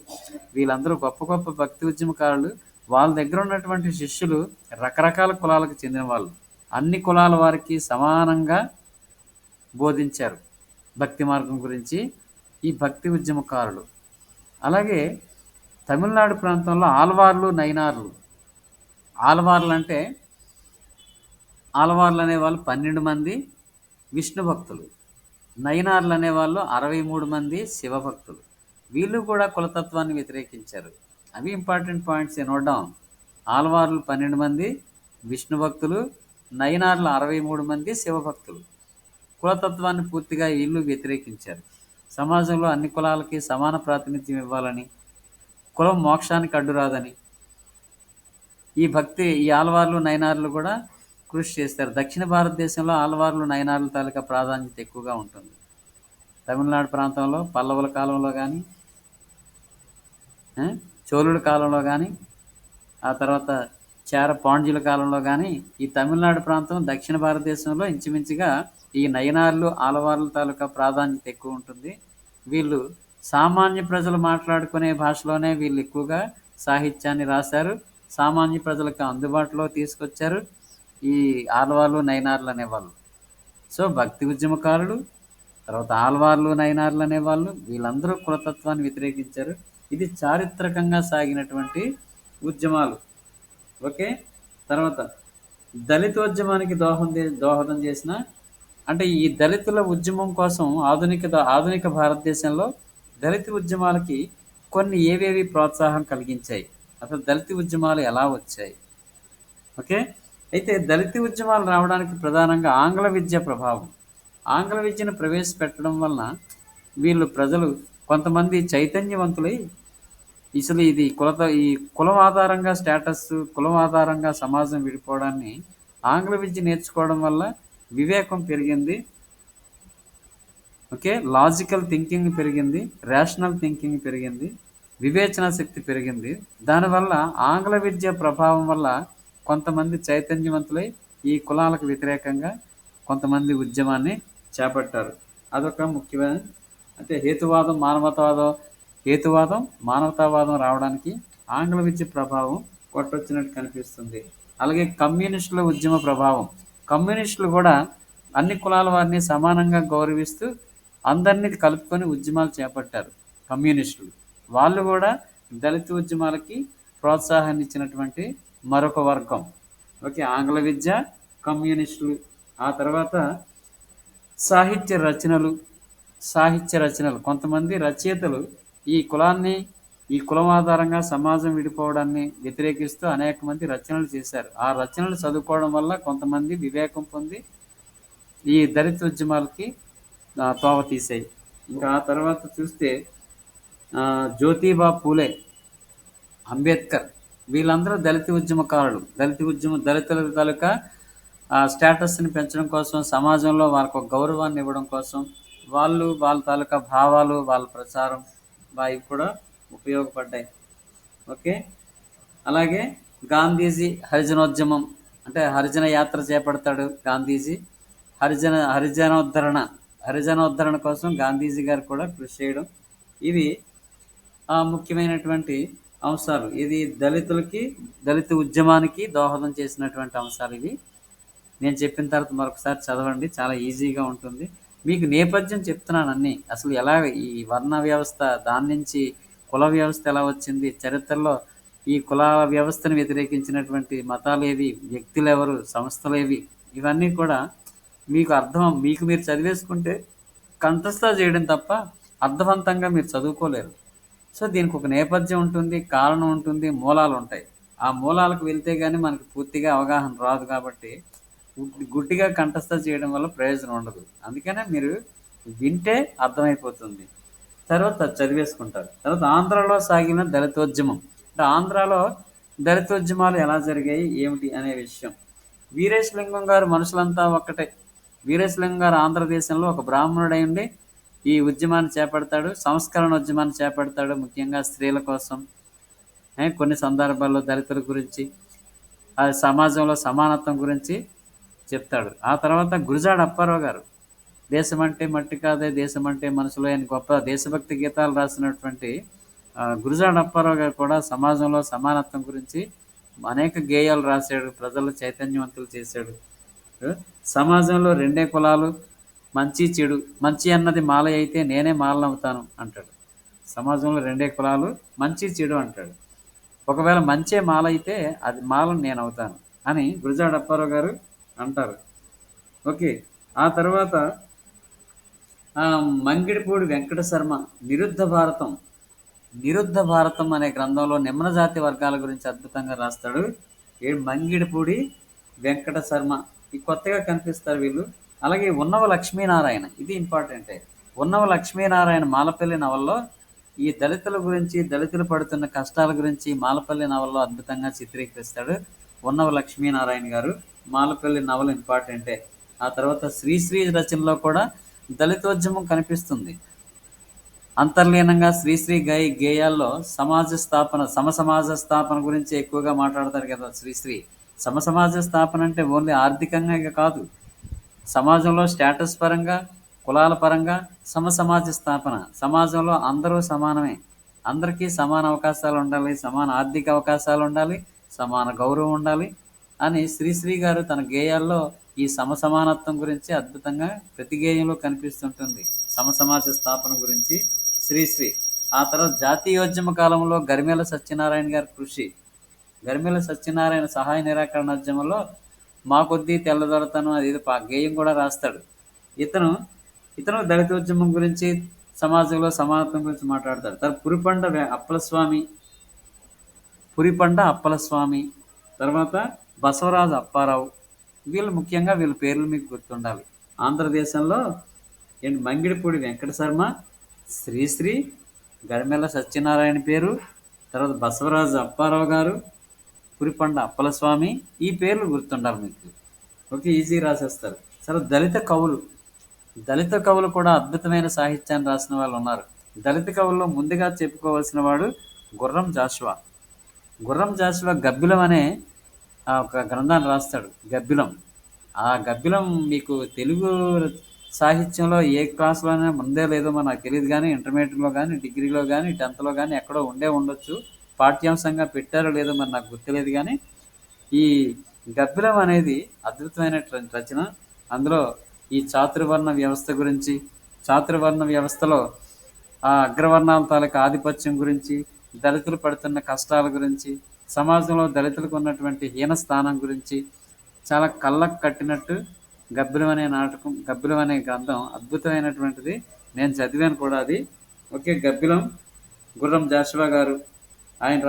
వీళ్ళందరూ గొప్ప గొప్ప భక్తి ఉద్యమకారులు. వాళ్ళ దగ్గర ఉన్నటువంటి శిష్యులు రకరకాల కులాలకు చెందిన వాళ్ళు. అన్ని కులాల వారికి సమానంగా బోధించారు భక్తి మార్గం గురించి ఈ భక్తి ఉద్యమకారులు. అలాగే తమిళనాడు ప్రాంతంలో ఆల్వార్లు, నైనార్లు. ఆల్వార్లు అంటే ఆల్వార్లు అనేవాళ్ళు 12 మంది విష్ణు భక్తులు. నైనార్లు అనేవాళ్ళు 63 మంది శివభక్తులు. వీళ్ళు కూడా కులతత్వాన్ని వ్యతిరేకించారు. అవి ఇంపార్టెంట్ పాయింట్స్, నోట్ డౌన్. ఆల్వార్లు 12 మంది విష్ణు భక్తులు, నైనార్లు 63 మంది శివభక్తులు. కులతత్వాన్ని పూర్తిగా వీళ్ళు వ్యతిరేకించారు. సమాజంలో అన్ని కులాలకి సమాన ప్రాతినిధ్యం ఇవ్వాలని, కులం మోక్షానికి అడ్డురాదని ఈ ఆల్వార్లు, నైనార్లు కూడా కృషి చేస్తారు. దక్షిణ భారతదేశంలో ఆల్వార్లు, నైనార్ల తాలూకా ప్రాధాన్యత ఎక్కువగా ఉంటుంది. తమిళనాడు ప్రాంతంలో పల్లవుల కాలంలో కానీ, చోళుల కాలంలో కానీ, ఆ తర్వాత పాండ్యుల కాలంలో కానీ, ఈ తమిళనాడు ప్రాంతం దక్షిణ భారతదేశంలో ఇంచుమించుగా ఈ నయనార్లు, ఆలవార్ల తాలూకా ప్రాధాన్యత ఎక్కువ ఉంటుంది. వీళ్ళు సామాన్య ప్రజలు మాట్లాడుకునే భాషలోనే వీళ్ళు ఎక్కువగా సాహిత్యాన్ని రాశారు. సామాన్య ప్రజలకు అందుబాటులో తీసుకొచ్చారు ఈ ఆలవార్లు, నయనార్లు అనేవాళ్ళు. సో భక్తి ఉద్యమకారులు, తర్వాత ఆల్వార్లు, నయనార్లు అనేవాళ్ళు, వీళ్ళందరూ కులతత్వాన్ని వ్యతిరేకించారు. ఇది చారిత్రకంగా సాగినటువంటి ఉద్యమాలు. ఓకే. తర్వాత దళితోద్యమానికి దోహదం చేసిన, అంటే ఈ దళితుల ఉద్యమం కోసం ఆధునిక భారతదేశంలో దళిత ఉద్యమాలకి కొన్ని ఏవేవి ప్రోత్సాహం కలిగించాయి, అసలు దళిత ఉద్యమాలు ఎలా వచ్చాయి? ఓకే. అయితే దళిత ఉద్యమాలు రావడానికి ప్రధానంగా ఆంగ్ల విద్య ప్రభావం. ఆంగ్ల విద్యను ప్రవేశపెట్టడం వలన వీళ్ళు ప్రజలు కొంతమంది చైతన్యవంతులై, అసలు ఈ కులం ఆధారంగా స్టేటస్, కులం ఆధారంగా సమాజం విడిపోవడాన్ని ఆంగ్ల విద్య నేర్చుకోవడం వల్ల వివేకం పెరిగింది. ఓకే. లాజికల్ థింకింగ్ పెరిగింది, రేషనల్ థింకింగ్ పెరిగింది, వివేచన శక్తి పెరిగింది. దానివల్ల ఆంగ్ల విద్య ప్రభావం వల్ల కొంతమంది చైతన్యవంతులై ఈ కులాలకు వ్యతిరేకంగా కొంతమంది ఉద్యమాన్ని చేపట్టారు. అదొక ముఖ్యమైన, అంటే హేతువాదం మానవతావాదం రావడానికి ఆంగ్ల విద్య ప్రభావం కొట్టొచ్చినట్టు కనిపిస్తుంది. అలాగే కమ్యూనిస్టుల ఉద్యమ ప్రభావం. కమ్యూనిస్టులు కూడా అన్ని కులాల వారిని సమానంగా గౌరవిస్తూ అందరినీ కలుపుకొని ఉద్యమాలు చేపట్టారు కమ్యూనిస్టులు. వాళ్ళు కూడా దళిత ఉద్యమాలకి ప్రోత్సాహాన్ని ఇచ్చినటువంటి మరొక వర్గం. ఓకే. ఆంగ్ల విద్య, కమ్యూనిస్టులు. ఆ తర్వాత సాహిత్య రచనలు. కొంతమంది రచయితలు ఈ కులం ఆధారంగా సమాజం విడిపోవడాన్ని వ్యతిరేకిస్తూ అనేక మంది రచనలు చేశారు. ఆ రచనలు చదువుకోవడం వల్ల కొంతమంది వివేకం పొంది ఈ దళిత ఉద్యమాలకి తోవ తీసాయి. ఇంకా ఆ తర్వాత చూస్తే జ్యోతిబా పూలే, అంబేద్కర్, వీళ్ళందరూ దళిత ఉద్యమకారులు. దళితుల తాలూకా స్టేటస్ని పెంచడం కోసం, సమాజంలో వాళ్ళకు ఒక గౌరవాన్ని ఇవ్వడం కోసం వాళ్ళ తాలూకా భావాలు, వాళ్ళ ప్రచారం ఇవి కూడా ఉపయోగపడ్డాయి. ఓకే. అలాగే గాంధీజీ హరిజనోద్యమం, అంటే హరిజన యాత్ర చేపడతాడు గాంధీజీ. హరిజనోద్ధరణ కోసం గాంధీజీ గారు కూడా కృషి చేయడం, ఇవి ముఖ్యమైనటువంటి అంశాలు. ఇది దళిత ఉద్యమానికి దోహదం చేసినటువంటి అంశాలు ఇవి. నేను చెప్పిన తర్వాత మరొకసారి చదవండి, చాలా ఈజీగా ఉంటుంది. మీకు నేపథ్యం చెప్తున్నాను అన్నీ. అసలు ఎలా ఈ వర్ణ వ్యవస్థ, దాని నుంచి కుల వ్యవస్థ ఎలా వచ్చింది, చరిత్రలో ఈ కుల వ్యవస్థను వ్యతిరేకించినటువంటి మతాలు ఏవి, వ్యక్తులు ఎవరు, సంస్థలు ఏవి, ఇవన్నీ కూడా మీకు మీరు చదివేసుకుంటే కంఠస్థ చేయడం తప్ప అర్థవంతంగా మీరు చదువుకోలేరు. సో దీనికి ఒక నేపథ్యం ఉంటుంది, కారణం ఉంటుంది, మూలాలు ఉంటాయి. ఆ మూలాలకు వెళ్తే కానీ మనకి పూర్తిగా అవగాహన రాదు. కాబట్టి గుడ్డిగా కంఠస్థ చేయడం వల్ల ప్రయోజనం ఉండదు. అందుకనే మీరు వింటే అర్థమైపోతుంది, తర్వాత చదివేసుకుంటారు. తర్వాత ఆంధ్రాలో సాగిన దళితోద్యమం, అంటే ఆంధ్రాలో దళితోద్యమాలు ఎలా జరిగాయి ఏమిటి అనే విషయం. వీరేశలింగం గారు మనుషులంతా ఒక్కటే. వీరేశలింగం గారు ఆంధ్రదేశంలో ఒక బ్రాహ్మణుడై ఉండి ఈ ఉద్యమాన్ని చేపడతాడు, సంస్కరణ ఉద్యమాన్ని చేపడతాడు. ముఖ్యంగా స్త్రీల కోసం, కొన్ని సందర్భాల్లో దళితుల గురించి. ఆ సమాజంలో సమానత్వం గురించి చెప్తాడు. ఆ తర్వాత గురజాడ అప్పారావు గారు దేశమంటే మట్టి కాదే దేశమంటే మనుషులే అని గొప్ప దేశభక్తి గీతాలు రాసినటువంటి గురజాడ అప్పారావు గారు కూడా సమాజంలో సమానత్వం గురించి అనేక గేయాలు రాశాడు. ప్రజలు చైతన్యవంతులు చేశాడు. సమాజంలో రెండే కులాలు, మంచి చెడు. మంచి అన్నది మాల అయితే నేనే మాలనవుతాను అంటాడు. సమాజంలో రెండే కులాలు, మంచి చెడు అంటాడు. ఒకవేళ మంచే మాల అయితే అది మాలను నేను అవుతాను అని గురజాడ అప్పారావు గారు అంటారు. ఓకే. ఆ తర్వాత మంగిడిపూడి వెంకట శర్మ నిరుద్ధ భారతం అనే గ్రంథంలో నిమ్న జాతి వర్గాల గురించి అద్భుతంగా రాస్తాడు. మంగిడిపూడి వెంకట శర్మ. ఈ కొత్తగా కనిపిస్తారు వీళ్ళు. అలాగే ఉన్నవ లక్ష్మీనారాయణ, ఇది ఇంపార్టెంటే. ఉన్నవ లక్ష్మీనారాయణ మాలపల్లి నవల్లో ఈ దళితుల గురించి, దళితులు పడుతున్న కష్టాల గురించి మాలపల్లి నవల్లో అద్భుతంగా చిత్రీకరిస్తాడు ఉన్నవ లక్ష్మీనారాయణ గారు. మాలపల్లి నవల ఇంపార్టెంటే. ఆ తర్వాత శ్రీశ్రీ రచనలో కూడా దళితోద్యమం కనిపిస్తుంది. అంతర్లీనంగా శ్రీశ్రీ గేయాల్లో సమసమాజ స్థాపన గురించి ఎక్కువగా మాట్లాడతారు కదా శ్రీశ్రీ. సమసమాజ స్థాపన అంటే ఓన్లీ ఆర్థికంగా కాదు, సమాజంలో స్టేటస్ పరంగా, కులాల పరంగా సమసమాజ స్థాపన. సమాజంలో అందరూ సమానమే, అందరికీ సమాన అవకాశాలు ఉండాలి, సమాన ఆర్థిక అవకాశాలు ఉండాలి, సమాన గౌరవం ఉండాలి అని శ్రీశ్రీ గారు తన గేయాల్లో ఈ సమసమానత్వం గురించి అద్భుతంగా ప్రతి గేయంలో కనిపిస్తుంటుంది. సమసమాజ స్థాపన గురించి శ్రీశ్రీ. ఆ తర్వాత జాతీయోద్యమ కాలంలో గరిమెల సత్యనారాయణ గారి కృషి. గరిమెల సత్యనారాయణ సహాయ నిరాకరణోద్యమంలో మా కొద్దీ తెల్లదొరతనం అది గేయం కూడా రాస్తాడు. ఇతను దళితోద్యమం గురించి, సమాజంలో సమానత్వం గురించి మాట్లాడతాడు. తర్వాత పురిపండ అప్పలస్వామి, తర్వాత బసవరాజు అప్పారావు. ముఖ్యంగా వీళ్ళ పేర్లు మీకు గుర్తుండాలి. ఆంధ్రదేశంలో మంగిడిపూడి వెంకట శర్మ, శ్రీశ్రీ, గరిమెల్ల సత్యనారాయణ పేరు, తర్వాత బసవరాజు అప్పారావు గారు, పురిపండ అప్పలస్వామి. ఈ పేర్లు గుర్తుండాలి మీకు. ఓకే, ఈజీ రాసేస్తారు. సరే, దళిత కవులు కూడా అద్భుతమైన సాహిత్యాన్ని రాసిన వాళ్ళు ఉన్నారు. దళిత కవుల్లో ముందుగా చెప్పుకోవాల్సిన వాడు గుర్రం జాషువా గబ్బిలం అనే ఒక గ్రంథాన్ని రాస్తాడు. ఆ గబ్బిలం మీకు తెలుగు సాహిత్యంలో ఏ క్లాస్లోనే ముందే లేదో నాకు తెలియదు, కానీ ఇంటర్మీడియట్లో కానీ, డిగ్రీలో కానీ, 10th కానీ ఎక్కడో ఉండొచ్చు. పాఠ్యాంశంగా పెట్టారో లేదో మరి నాకు గుర్తులేదు. కానీ ఈ గబ్బిలం అనేది అద్భుతమైనటువంటి రచన. అందులో ఈ చాతుర్వర్ణ వ్యవస్థ గురించి, చాతుర్వర్ణ వ్యవస్థలో ఆ అగ్రవర్ణాల తాలూకా ఆధిపత్యం గురించి, దళితులు పడుతున్న కష్టాల గురించి, సమాజంలో దళితులకు ఉన్నటువంటి హీన స్థానం గురించి చాలా కళ్ళకు కట్టినట్టు గబ్బిలం అనే గ్రంథం అద్భుతమైనటువంటిది. నేను చదివాను కూడా అది. ఓకే, గబ్బిలం గుర్రం జాషువా గారు. ఆయన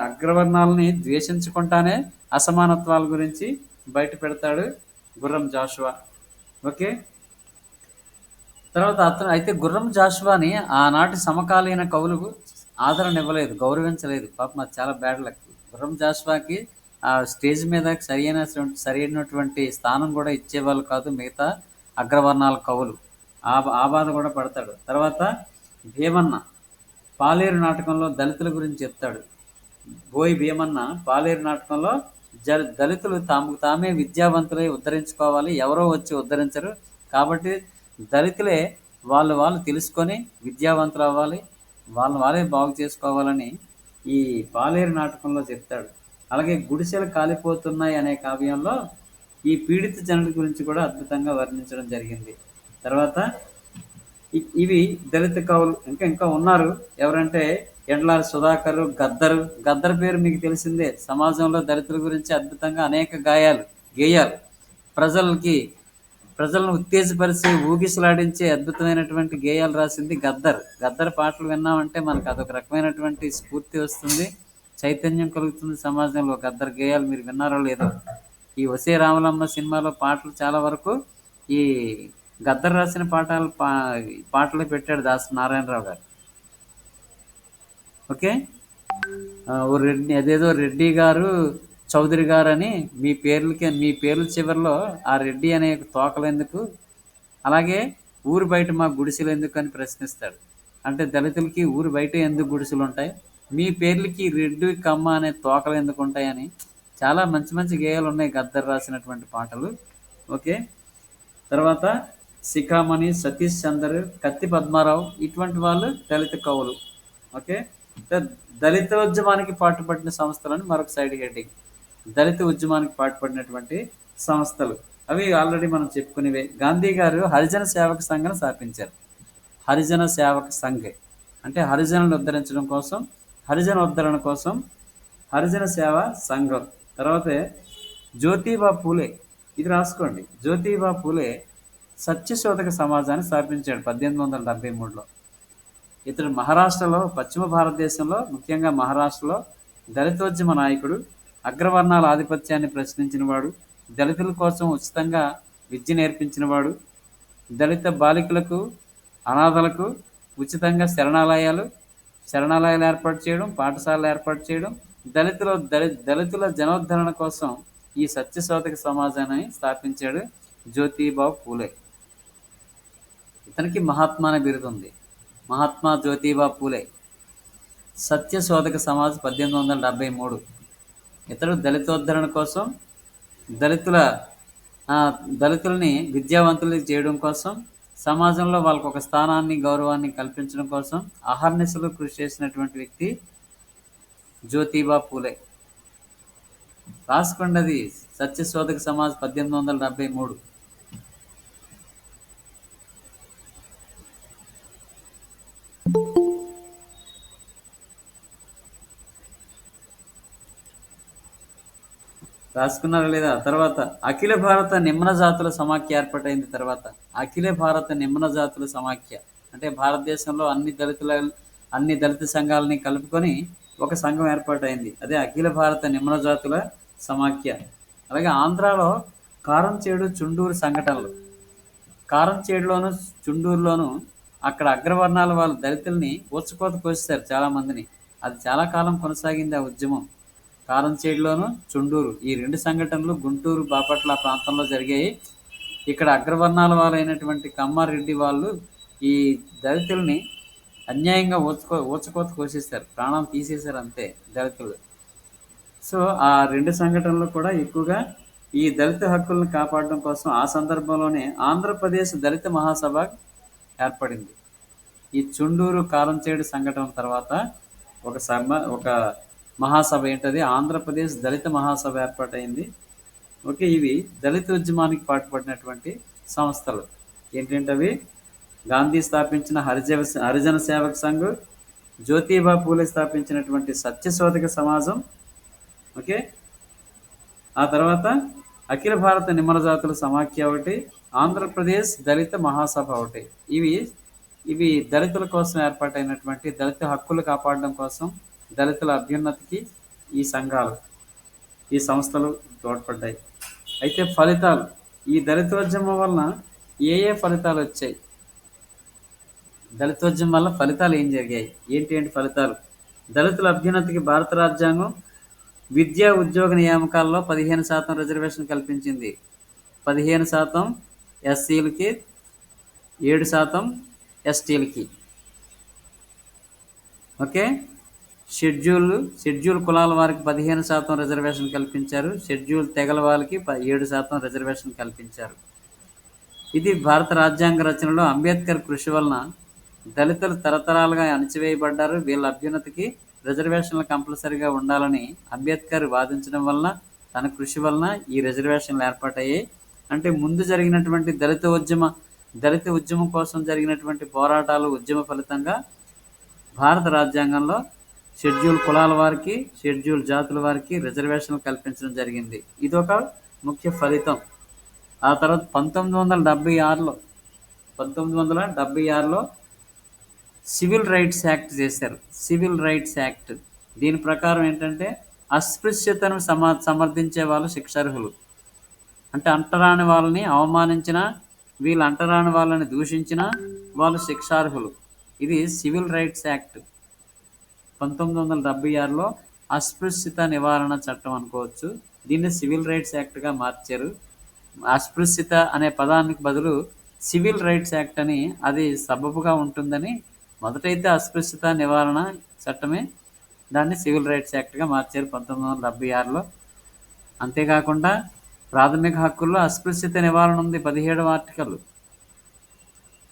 అగ్రవర్ణాలని ద్వేషించుకుంటానే అసమానత్వాల గురించి బయట పెడతాడు గుర్రం జాషువా. ఓకే, తర్వాత అయితే గుర్రం జాషువాని ఆనాటి సమకాలీన కవులకు ఆదరణ ఇవ్వలేదు, గౌరవించలేదు. పాపం అది చాలా బ్యాడ్ లక్. గుర్రం జాషువాకి ఆ స్టేజ్ మీద సరైనటువంటి స్థానం కూడా ఇచ్చేవాళ్ళు కాదు మిగతా అగ్రవర్ణాల కవులు. ఆ బాధ కూడా పడతాడు. తర్వాత భీమన్న పాలేరు నాటకంలో దళితుల గురించి చెప్తాడు. బోయి భీమన్న పాలేరు నాటకంలో దళితులు తామే విద్యావంతులై ఉద్ధరించుకోవాలి, ఎవరో వచ్చి ఉద్ధరించరు, కాబట్టి దళితులే వాళ్ళు తెలుసుకొని విద్యావంతులు అవ్వాలి, వాళ్ళే బాగు చేసుకోవాలని ఈ పాలేరు నాటకంలో చెప్తాడు. అలాగే గుడిసెలు కాలిపోతున్నాయి అనే కావ్యంలో ఈ పీడిత జనుల గురించి కూడా అద్భుతంగా వర్ణించడం జరిగింది. తర్వాత ఇవి దళిత కవులు. ఇంకా ఉన్నారు. ఎవరంటే ఎండ్లారి సుధాకర్, గద్దర్ పేరు మీకు తెలిసిందే. సమాజంలో దళితుల గురించి అద్భుతంగా అనేక గేయాలు ప్రజలను ఉత్తేజపరిచి ఊగిసలాడించే అద్భుతమైనటువంటి గేయాలు రాసింది గద్దర్ పాటలు విన్నామంటే మనకు అదొక రకమైనటువంటి స్ఫూర్తి వస్తుంది, చైతన్యం కలుగుతుంది సమాజంలో. గద్దర్ గేయాలు మీరు విన్నారో లేదో. ఈ వసే రామలమ్మ సినిమాలో పాటలు చాలా వరకు ఈ గద్దర్ రాసిన పాటలు పెట్టాడు దాస్ నారాయణరావు గారు. ఓకే, అదేదో రెడ్డి గారు, చౌదరి గారు అని మీ పేర్ల చివరిలో ఆ రెడ్డి అనే తోకలు ఎందుకు, అలాగే ఊరు బయట మా గుడిసెలు ఎందుకు అని ప్రశ్నిస్తాడు. అంటే దళితులకి ఊరు బయట ఎందుకు గుడిసెలు ఉంటాయి, మీ పేర్లకి రెడ్డి, కమ్మ అనే తోకలు ఎందుకు ఉంటాయని చాలా మంచి మంచి గేయాలు ఉన్నాయి గద్దర్ రాసినటువంటి పాటలు. ఓకే. తర్వాత శిఖామణి, సతీష్ చందర్, కత్తి పద్మారావు ఇటువంటి వాళ్ళు దళిత కవులు. ఓకే. దళిత ఉద్యమానికి పాటుపడిన సంస్థలని మరొక సైడ్ హెడ్డింగ్. దళిత ఉద్యమానికి పాటుపడినటువంటి సంస్థలు అవి ఆల్రెడీ మనం చెప్పుకునేవే. గాంధీ గారు హరిజన సేవక సంఘం స్థాపించారు. హరిజన సేవక సంఘ్ అంటే హరిజనులను ఉద్ధరించడం కోసం, హరిజన ఉద్ధరణ కోసం హరిజన సేవ సంఘం. తర్వాత జ్యోతిబా పూలే, ఇది రాసుకోండి. జ్యోతిబా పూలే సత్యశోధక సమాజాన్ని స్థాపించాడు 1873లో. ఇతడు మహారాష్ట్రలో, పశ్చిమ భారతదేశంలో ముఖ్యంగా మహారాష్ట్రలో దళితోద్యమ నాయకుడు. అగ్రవర్ణాల ఆధిపత్యాన్ని ప్రశ్నించినవాడు, దళితుల కోసం ఉచితంగా విద్య నేర్పించినవాడు, దళిత బాలికలకు, అనాథలకు ఉచితంగా శరణాలయాలు ఏర్పాటు చేయడం, పాఠశాలలు ఏర్పాటు చేయడం, దళితుల జనోద్ధరణ కోసం ఈ సత్యశోధక సమాజాన్ని స్థాపించాడు జ్యోతిబా పూలే. ఇతనికి మహాత్మా అనే బిరుదు ఉంది. మహాత్మా జ్యోతిబా పూలే. సత్యశోధక సమాజ్ 1873. ఇతడు దళితోద్ధరణ కోసం, దళితుల్ని విద్యావంతులు చేయడం కోసం, సమాజంలో వాళ్ళకు ఒక స్థానాన్ని, గౌరవాన్ని కల్పించడం కోసం అహర్నిశలు కృషి చేసినటువంటి వ్యక్తి జ్యోతిబా పూలే. రాసుకోండి, అది సత్యశోధక సమాజ్ 1873. రాసుకున్నారా లేదా? తర్వాత అఖిల భారత నిమ్న జాతుల సమాఖ్య ఏర్పాటైంది. తర్వాత అఖిల భారత నిమ్న జాతుల సమాఖ్య అంటే భారతదేశంలో అన్ని దళిత సంఘాలని కలుపుకొని ఒక సంఘం ఏర్పాటైంది. అదే అఖిల భారత నిమ్న జాతుల సమాఖ్య. అలాగే ఆంధ్రాలో కారంచేడు, చుండూరు సంఘటనలు. కారంచేడులోను, చుండూరులోను అక్కడ అగ్రవర్ణాల వాళ్ళు దళితుల్ని ఊచకోత కోసేశారు చాలామందిని. అది చాలా కాలం కొనసాగింది ఆ ఉద్యమం. కారంచేడులోను, చుండూరు ఈ 2 సంఘటనలు గుంటూరు, బాపట్ల ప్రాంతంలో జరిగాయి. ఇక్కడ అగ్రవర్ణాల వాళ్ళైనటువంటి కమ్మారెడ్డి వాళ్ళు ఈ దళితుల్ని అన్యాయంగా ఊచకోత కోసేశారు, ప్రాణాలు తీసేశారు అంతే దళితులు. సో ఆ 2 సంఘటనలు కూడా ఎక్కువగా ఈ దళిత హక్కులను కాపాడడం కోసం ఆ సందర్భంలోనే ఆంధ్రప్రదేశ్ దళిత మహాసభ ఏర్పడింది. ఈ చుండూరు, కారంచేడు సంఘటన తర్వాత ఒక మహాసభ ఏంటది, ఆంధ్రప్రదేశ్ దళిత మహాసభ ఏర్పాటైంది. ఓకే. ఇవి దళిత ఉద్యమానికి పాటుపడినటువంటి సంస్థలు ఏంటంటవి? గాంధీ స్థాపించిన హరిజన సేవక సంఘ్, జ్యోతిబా పూలే స్థాపించినటువంటి సత్యశోధక సమాజం. ఓకే. ఆ తర్వాత అఖిల భారత నిమ్న జాతుల సమాఖ్య ఒకటి, ఆంధ్రప్రదేశ్ దళిత మహాసభ ఒకటి. ఇవి దళితుల కోసం ఏర్పాటైనటువంటి, దళిత హక్కులు కాపాడడం కోసం, దళితుల అభ్యున్నతికి ఈ సంఘాలు, ఈ సంస్థలు తోడ్పడ్డాయి. అయితే ఫలితాలు, ఈ దళితోద్యమం వలన ఏ ఫలితాలు వచ్చాయి? దళితోద్యమం వల్ల ఫలితాలు ఏం జరిగాయి? ఏంటి ఫలితాలు? దళితుల అభ్యున్నతికి భారత రాజ్యాంగం విద్యా ఉద్యోగ నియామకాల్లో 15% రిజర్వేషన్ కల్పించింది. 15% ఎస్సీలకి, 7% ఎస్టీలకి. ఓకే. షెడ్యూల్ కులాల వారికి 15% రిజర్వేషన్ కల్పించారు. షెడ్యూల్ తెగల వారికి 7% రిజర్వేషన్ కల్పించారు. ఇది భారత రాజ్యాంగ రచనలో అంబేద్కర్ కృషి వలన దళితులు తరతరాలుగా అణచివేయబడ్డారు. వీళ్ళ అభ్యున్నతికి రిజర్వేషన్లు కంపల్సరీగా ఉండాలని అంబేద్కర్ వాదించడం వలన, తన కృషి వలన ఈ రిజర్వేషన్లు ఏర్పాటయ్యాయి. అంటే ముందు జరిగినటువంటి దళిత ఉద్యమం కోసం జరిగినటువంటి పోరాటాలు, ఉద్యమ ఫలితంగా భారత రాజ్యాంగంలో షెడ్యూల్ కులాల వారికి, షెడ్యూల్ జాతుల వారికి రిజర్వేషన్లు కల్పించడం జరిగింది. ఇదొక ముఖ్య ఫలితం. ఆ తర్వాత 1976లో సివిల్ రైట్స్ యాక్ట్ చేశారు. సివిల్ రైట్స్ యాక్ట్ దీని ప్రకారం ఏంటంటే అస్పృశ్యతను సమర్థించే వాళ్ళు శిక్షార్హులు. అంటే అంటరాని వాళ్ళని అవమానించిన, వీళ్ళు అంటరాని వాళ్ళని దూషించిన వాళ్ళు శిక్షార్హులు. ఇది సివిల్ రైట్స్ యాక్ట్ 1976లో అస్పృశ్యత నివారణ చట్టం అనుకోవచ్చు. దీన్ని సివిల్ రైట్స్ యాక్ట్గా మార్చారు. అస్పృశ్యత అనే పదానికి బదులు సివిల్ రైట్స్ యాక్ట్ అని, అది సబబుగా ఉంటుందని మొదటైతే అస్పృశ్యత నివారణ చట్టమే, దాన్ని సివిల్ రైట్స్ యాక్ట్గా మార్చారు 1976లో. అంతేకాకుండా ప్రాథమిక హక్కుల్లో అస్పృశ్యత నివారణ ఉంది 17వ ఆర్టికల్.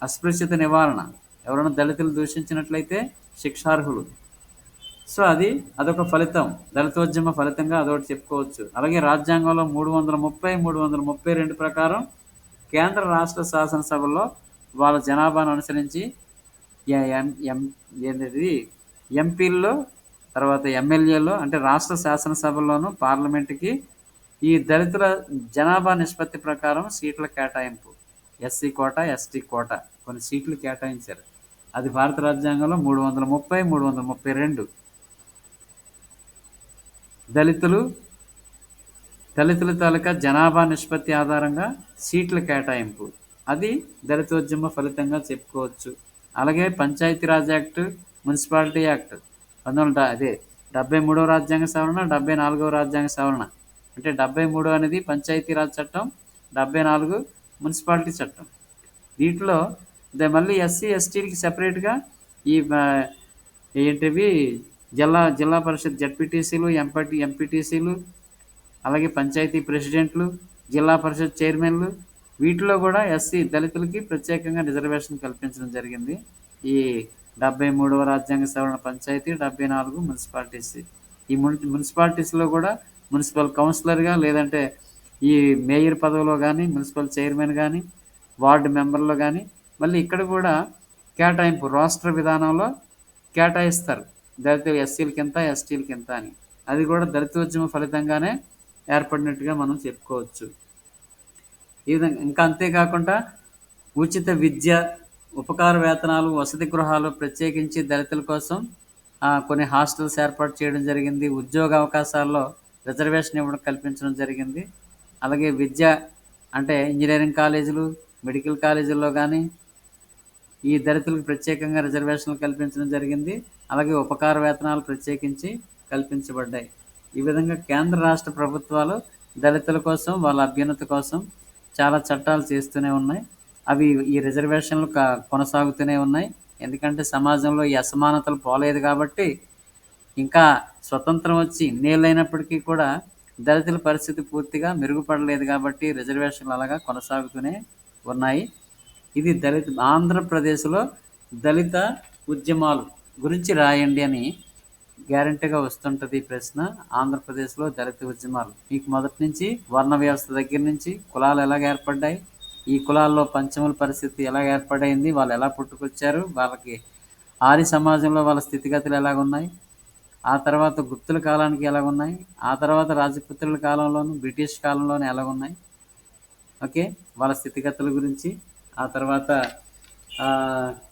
అస్పృశ్యత నివారణ, ఎవరైనా దళితులు దూషించినట్లయితే శిక్షార్హులు. సో అదొక ఫలితం, దళితోద్యమ ఫలితంగా అదొకటి చెప్పుకోవచ్చు. అలాగే రాజ్యాంగంలో 330, 332 ప్రకారం కేంద్ర రాష్ట్ర శాసనసభల్లో వాళ్ళ జనాభాను అనుసరించి ఏంటిది ఎంపీల్లో, తర్వాత ఎమ్మెల్యేలో, అంటే రాష్ట్ర శాసనసభల్లోనూ పార్లమెంటుకి ఈ దళితుల జనాభా నిష్పత్తి ప్రకారం సీట్ల కేటాయింపు, ఎస్సీ కోట, ఎస్టీ కోట కొన్ని సీట్లు కేటాయించారు. అది భారత రాజ్యాంగంలో 330, 332. దళితుల తాలూకా జనాభా నిష్పత్తి ఆధారంగా సీట్ల కేటాయింపు, అది దళితోద్యమ ఫలితంగా చెప్పుకోవచ్చు. అలాగే పంచాయతీరాజ్ యాక్ట్, మున్సిపాలిటీ యాక్ట్ 73వ రాజ్యాంగ సవరణ, 74వ రాజ్యాంగ సవరణ. అంటే 73 అనేది పంచాయతీరాజ్ చట్టం, 74 మున్సిపాలిటీ చట్టం. వీటిలో మళ్ళీ ఎస్సీ ఎస్టీలకి సెపరేట్గా ఈ ఏంటివి జిల్లా పరిషత్ జడ్పీటీసీలు, ఎంపీటీసీలు, అలాగే పంచాయతీ ప్రెసిడెంట్లు, జిల్లా పరిషత్ చైర్మన్లు, వీటిలో కూడా ఎస్సీ దళితులకి ప్రత్యేకంగా రిజర్వేషన్ కల్పించడం జరిగింది. ఈ 73వ రాజ్యాంగ సవరణ పంచాయతీ, 74 మున్సిపాలిటీస్. ఈ మున్సిపాలిటీస్లో కూడా మున్సిపల్ కౌన్సిలర్గా, లేదంటే ఈ మేయర్ పదవిలో కానీ, మున్సిపల్ చైర్మన్ కానీ, వార్డు మెంబర్లో కానీ, మళ్ళీ ఇక్కడ కూడా కేటాయింపు రాష్ట్ర విధానంలో కేటాయిస్తారు, దళితులు ఎస్సీలకి ఎంత, ఎస్టీలకి ఎంత అని. అది కూడా దళితోద్యమ ఫలితంగానే ఏర్పడినట్టుగా మనం చెప్పుకోవచ్చు. ఈ విధంగా ఇంకా అంతేకాకుండా ఉచిత విద్య, ఉపకార వేతనాలు, వసతి గృహాలు, ప్రత్యేకించి దళితుల కోసం కొన్ని హాస్టల్స్ ఏర్పాటు చేయడం జరిగింది. ఉద్యోగ అవకాశాల్లో రిజర్వేషన్ ఇవ్వడం కల్పించడం జరిగింది. అలాగే విద్య అంటే ఇంజనీరింగ్ కాలేజీలు, మెడికల్ కాలేజీల్లో కానీ ఈ దళితులకు ప్రత్యేకంగా రిజర్వేషన్లు కల్పించడం జరిగింది. అలాగే ఉపకార వేతనాలు ప్రత్యేకించి కల్పించబడ్డాయి. ఈ విధంగా కేంద్ర రాష్ట్ర ప్రభుత్వాలు దళితుల కోసం, వాళ్ళ అభ్యున్నతి కోసం చాలా చట్టాలు చేస్తూనే ఉన్నాయి. అవి ఈ రిజర్వేషన్లు కొనసాగుతూనే ఉన్నాయి. ఎందుకంటే సమాజంలో ఈ అసమానతలు పోలేదు కాబట్టి, ఇంకా స్వతంత్రం వచ్చి ఇన్నేళ్ళైనప్పటికీ కూడా దళితుల పరిస్థితి పూర్తిగా మెరుగుపడలేదు కాబట్టి రిజర్వేషన్లు అలాగా కొనసాగుతూనే ఉన్నాయి. ఇది ఆంధ్రప్రదేశ్లో దళిత ఉద్యమాలు గురించి రాయండి అని గ్యారంటీగా వస్తుంటుంది ఈ ప్రశ్న. ఆంధ్రప్రదేశ్లో దళిత ఉద్యమాలు మీకు మొదటి నుంచి వర్ణ వ్యవస్థ దగ్గర నుంచి కులాలు ఎలాగ ఏర్పడ్డాయి, ఈ కులాల్లో పంచముల పరిస్థితి ఎలా ఏర్పడైంది, వాళ్ళు ఎలా పుట్టుకొచ్చారు, వాళ్ళకి ఆర్య సమాజంలో వాళ్ళ స్థితిగతులు ఎలాగున్నాయి, ఆ తర్వాత గుప్తుల కాలానికి ఎలాగున్నాయి, ఆ తర్వాత రాజపుత్రుల కాలంలోను, బ్రిటిష్ కాలంలోనూ ఎలాగున్నాయి, ఓకే, వాళ్ళ స్థితిగతుల గురించి. ఆ తర్వాత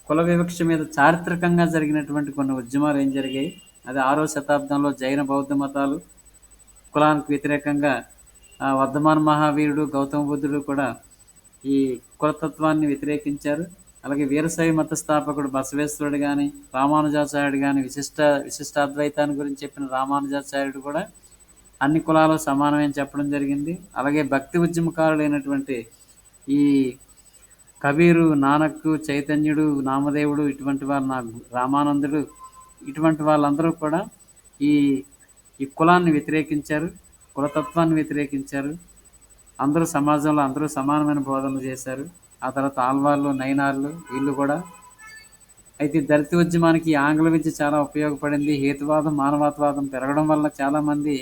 కుల వివక్ష మీద చారిత్రకంగా జరిగినటువంటి కొన్ని ఉద్యమాలు ఏం జరిగాయి, అది 6వ శతాబ్దంలో జైన బౌద్ధ మతాలు కులానికి వ్యతిరేకంగా వర్ధమాన మహావీరుడు, గౌతమ బుద్ధుడు కూడా ఈ కులతత్వాన్ని వ్యతిరేకించారు. అలాగే వీరశైవ మత స్థాపకుడు బసవేశ్వరుడు కానీ, రామానుజాచార్యుడు కానీ, విశిష్టాద్వైతాన్ని గురించి చెప్పిన రామానుజాచార్యుడు కూడా అన్ని కులాలు సమానమని చెప్పడం జరిగింది. అలాగే భక్తి ఉద్యమకారులైనటువంటి ఈ కబీరు, నానక్, చైతన్యుడు, నామదేవుడు, ఇటువంటి వాళ్ళు, రామానందుడు, ఇటువంటి వాళ్ళందరూ కూడా ఈ కులాన్ని వ్యతిరేకించారు, కులతత్వాన్ని వ్యతిరేకించారు. అందరూ సమాజంలో అందరూ సమానమైన బోధనలు చేశారు. ఆ తర్వాత ఆల్వార్లు, నైనార్లు, వీళ్ళు కూడా. అయితే దళిత ఉద్యమానికి ఆంగ్ల విద్య చాలా ఉపయోగపడింది. హేతువాదం, మానవతావాదం పెరగడం వల్ల చాలామంది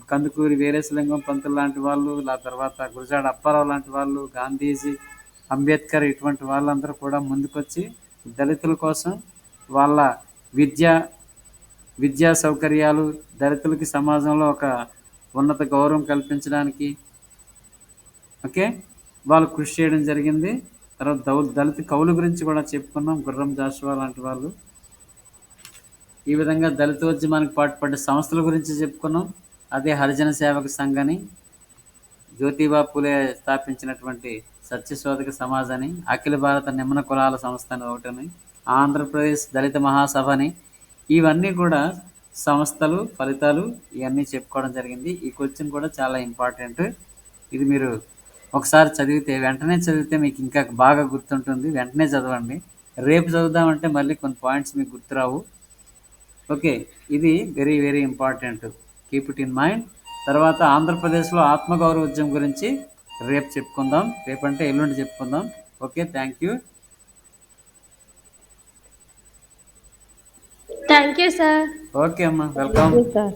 కందుకూరి వీరేశలింగం పంతులు లాంటి వాళ్ళు, ఆ తర్వాత గురజాడ అప్పారావు లాంటి వాళ్ళు, గాంధీజీ, అంబేద్కర్, ఇటువంటి వాళ్ళందరూ కూడా ముందుకొచ్చి దళితుల కోసం వాళ్ళ విద్యా సౌకర్యాలు, దళితులకి సమాజంలో ఒక ఉన్నత గౌరవం కల్పించడానికి ఓకే వాళ్ళు కృషి చేయడం జరిగింది. తర్వాత దళిత కవుల గురించి కూడా చెప్పుకున్నాం, గుర్రం జాషువా లాంటి వాళ్ళు. ఈ విధంగా దళితోద్యమానికి పాటుపడ్డ సంస్థల గురించి చెప్పుకున్నాం. అదే హరిజన సేవక సంఘని, జ్యోతిబా పూలే స్థాపించినటువంటి సత్యశోధక సమాజాన్ని, అఖిల భారత నిమ్న కులాల సంస్థని ఒకటని, ఆంధ్రప్రదేశ్ దళిత మహాసభని, ఇవన్నీ కూడా సంస్థలు, ఫలితాలు ఇవన్నీ చెప్పుకోవడం జరిగింది. ఈ క్వశ్చన్ కూడా చాలా ఇంపార్టెంట్. ఇది మీరు ఒకసారి వెంటనే చదివితే మీకు ఇంకా బాగా గుర్తుంటుంది. వెంటనే చదవండి. రేపు చదువుదామంటే మళ్ళీ కొన్ని పాయింట్స్ మీకు గుర్తురావు. ఓకే, ఇది very very important. Keep it in mind. తర్వాత ఆంధ్రప్రదేశ్లో ఆత్మగౌరవ ఉద్యమం గురించి రేపు చెప్పుకుందాం. రేపంటే ఎల్లుండి చెప్పుకుందాం. Okay, thank you. Thank you sir. Okay అమ్మా, వెల్కమ్. సార్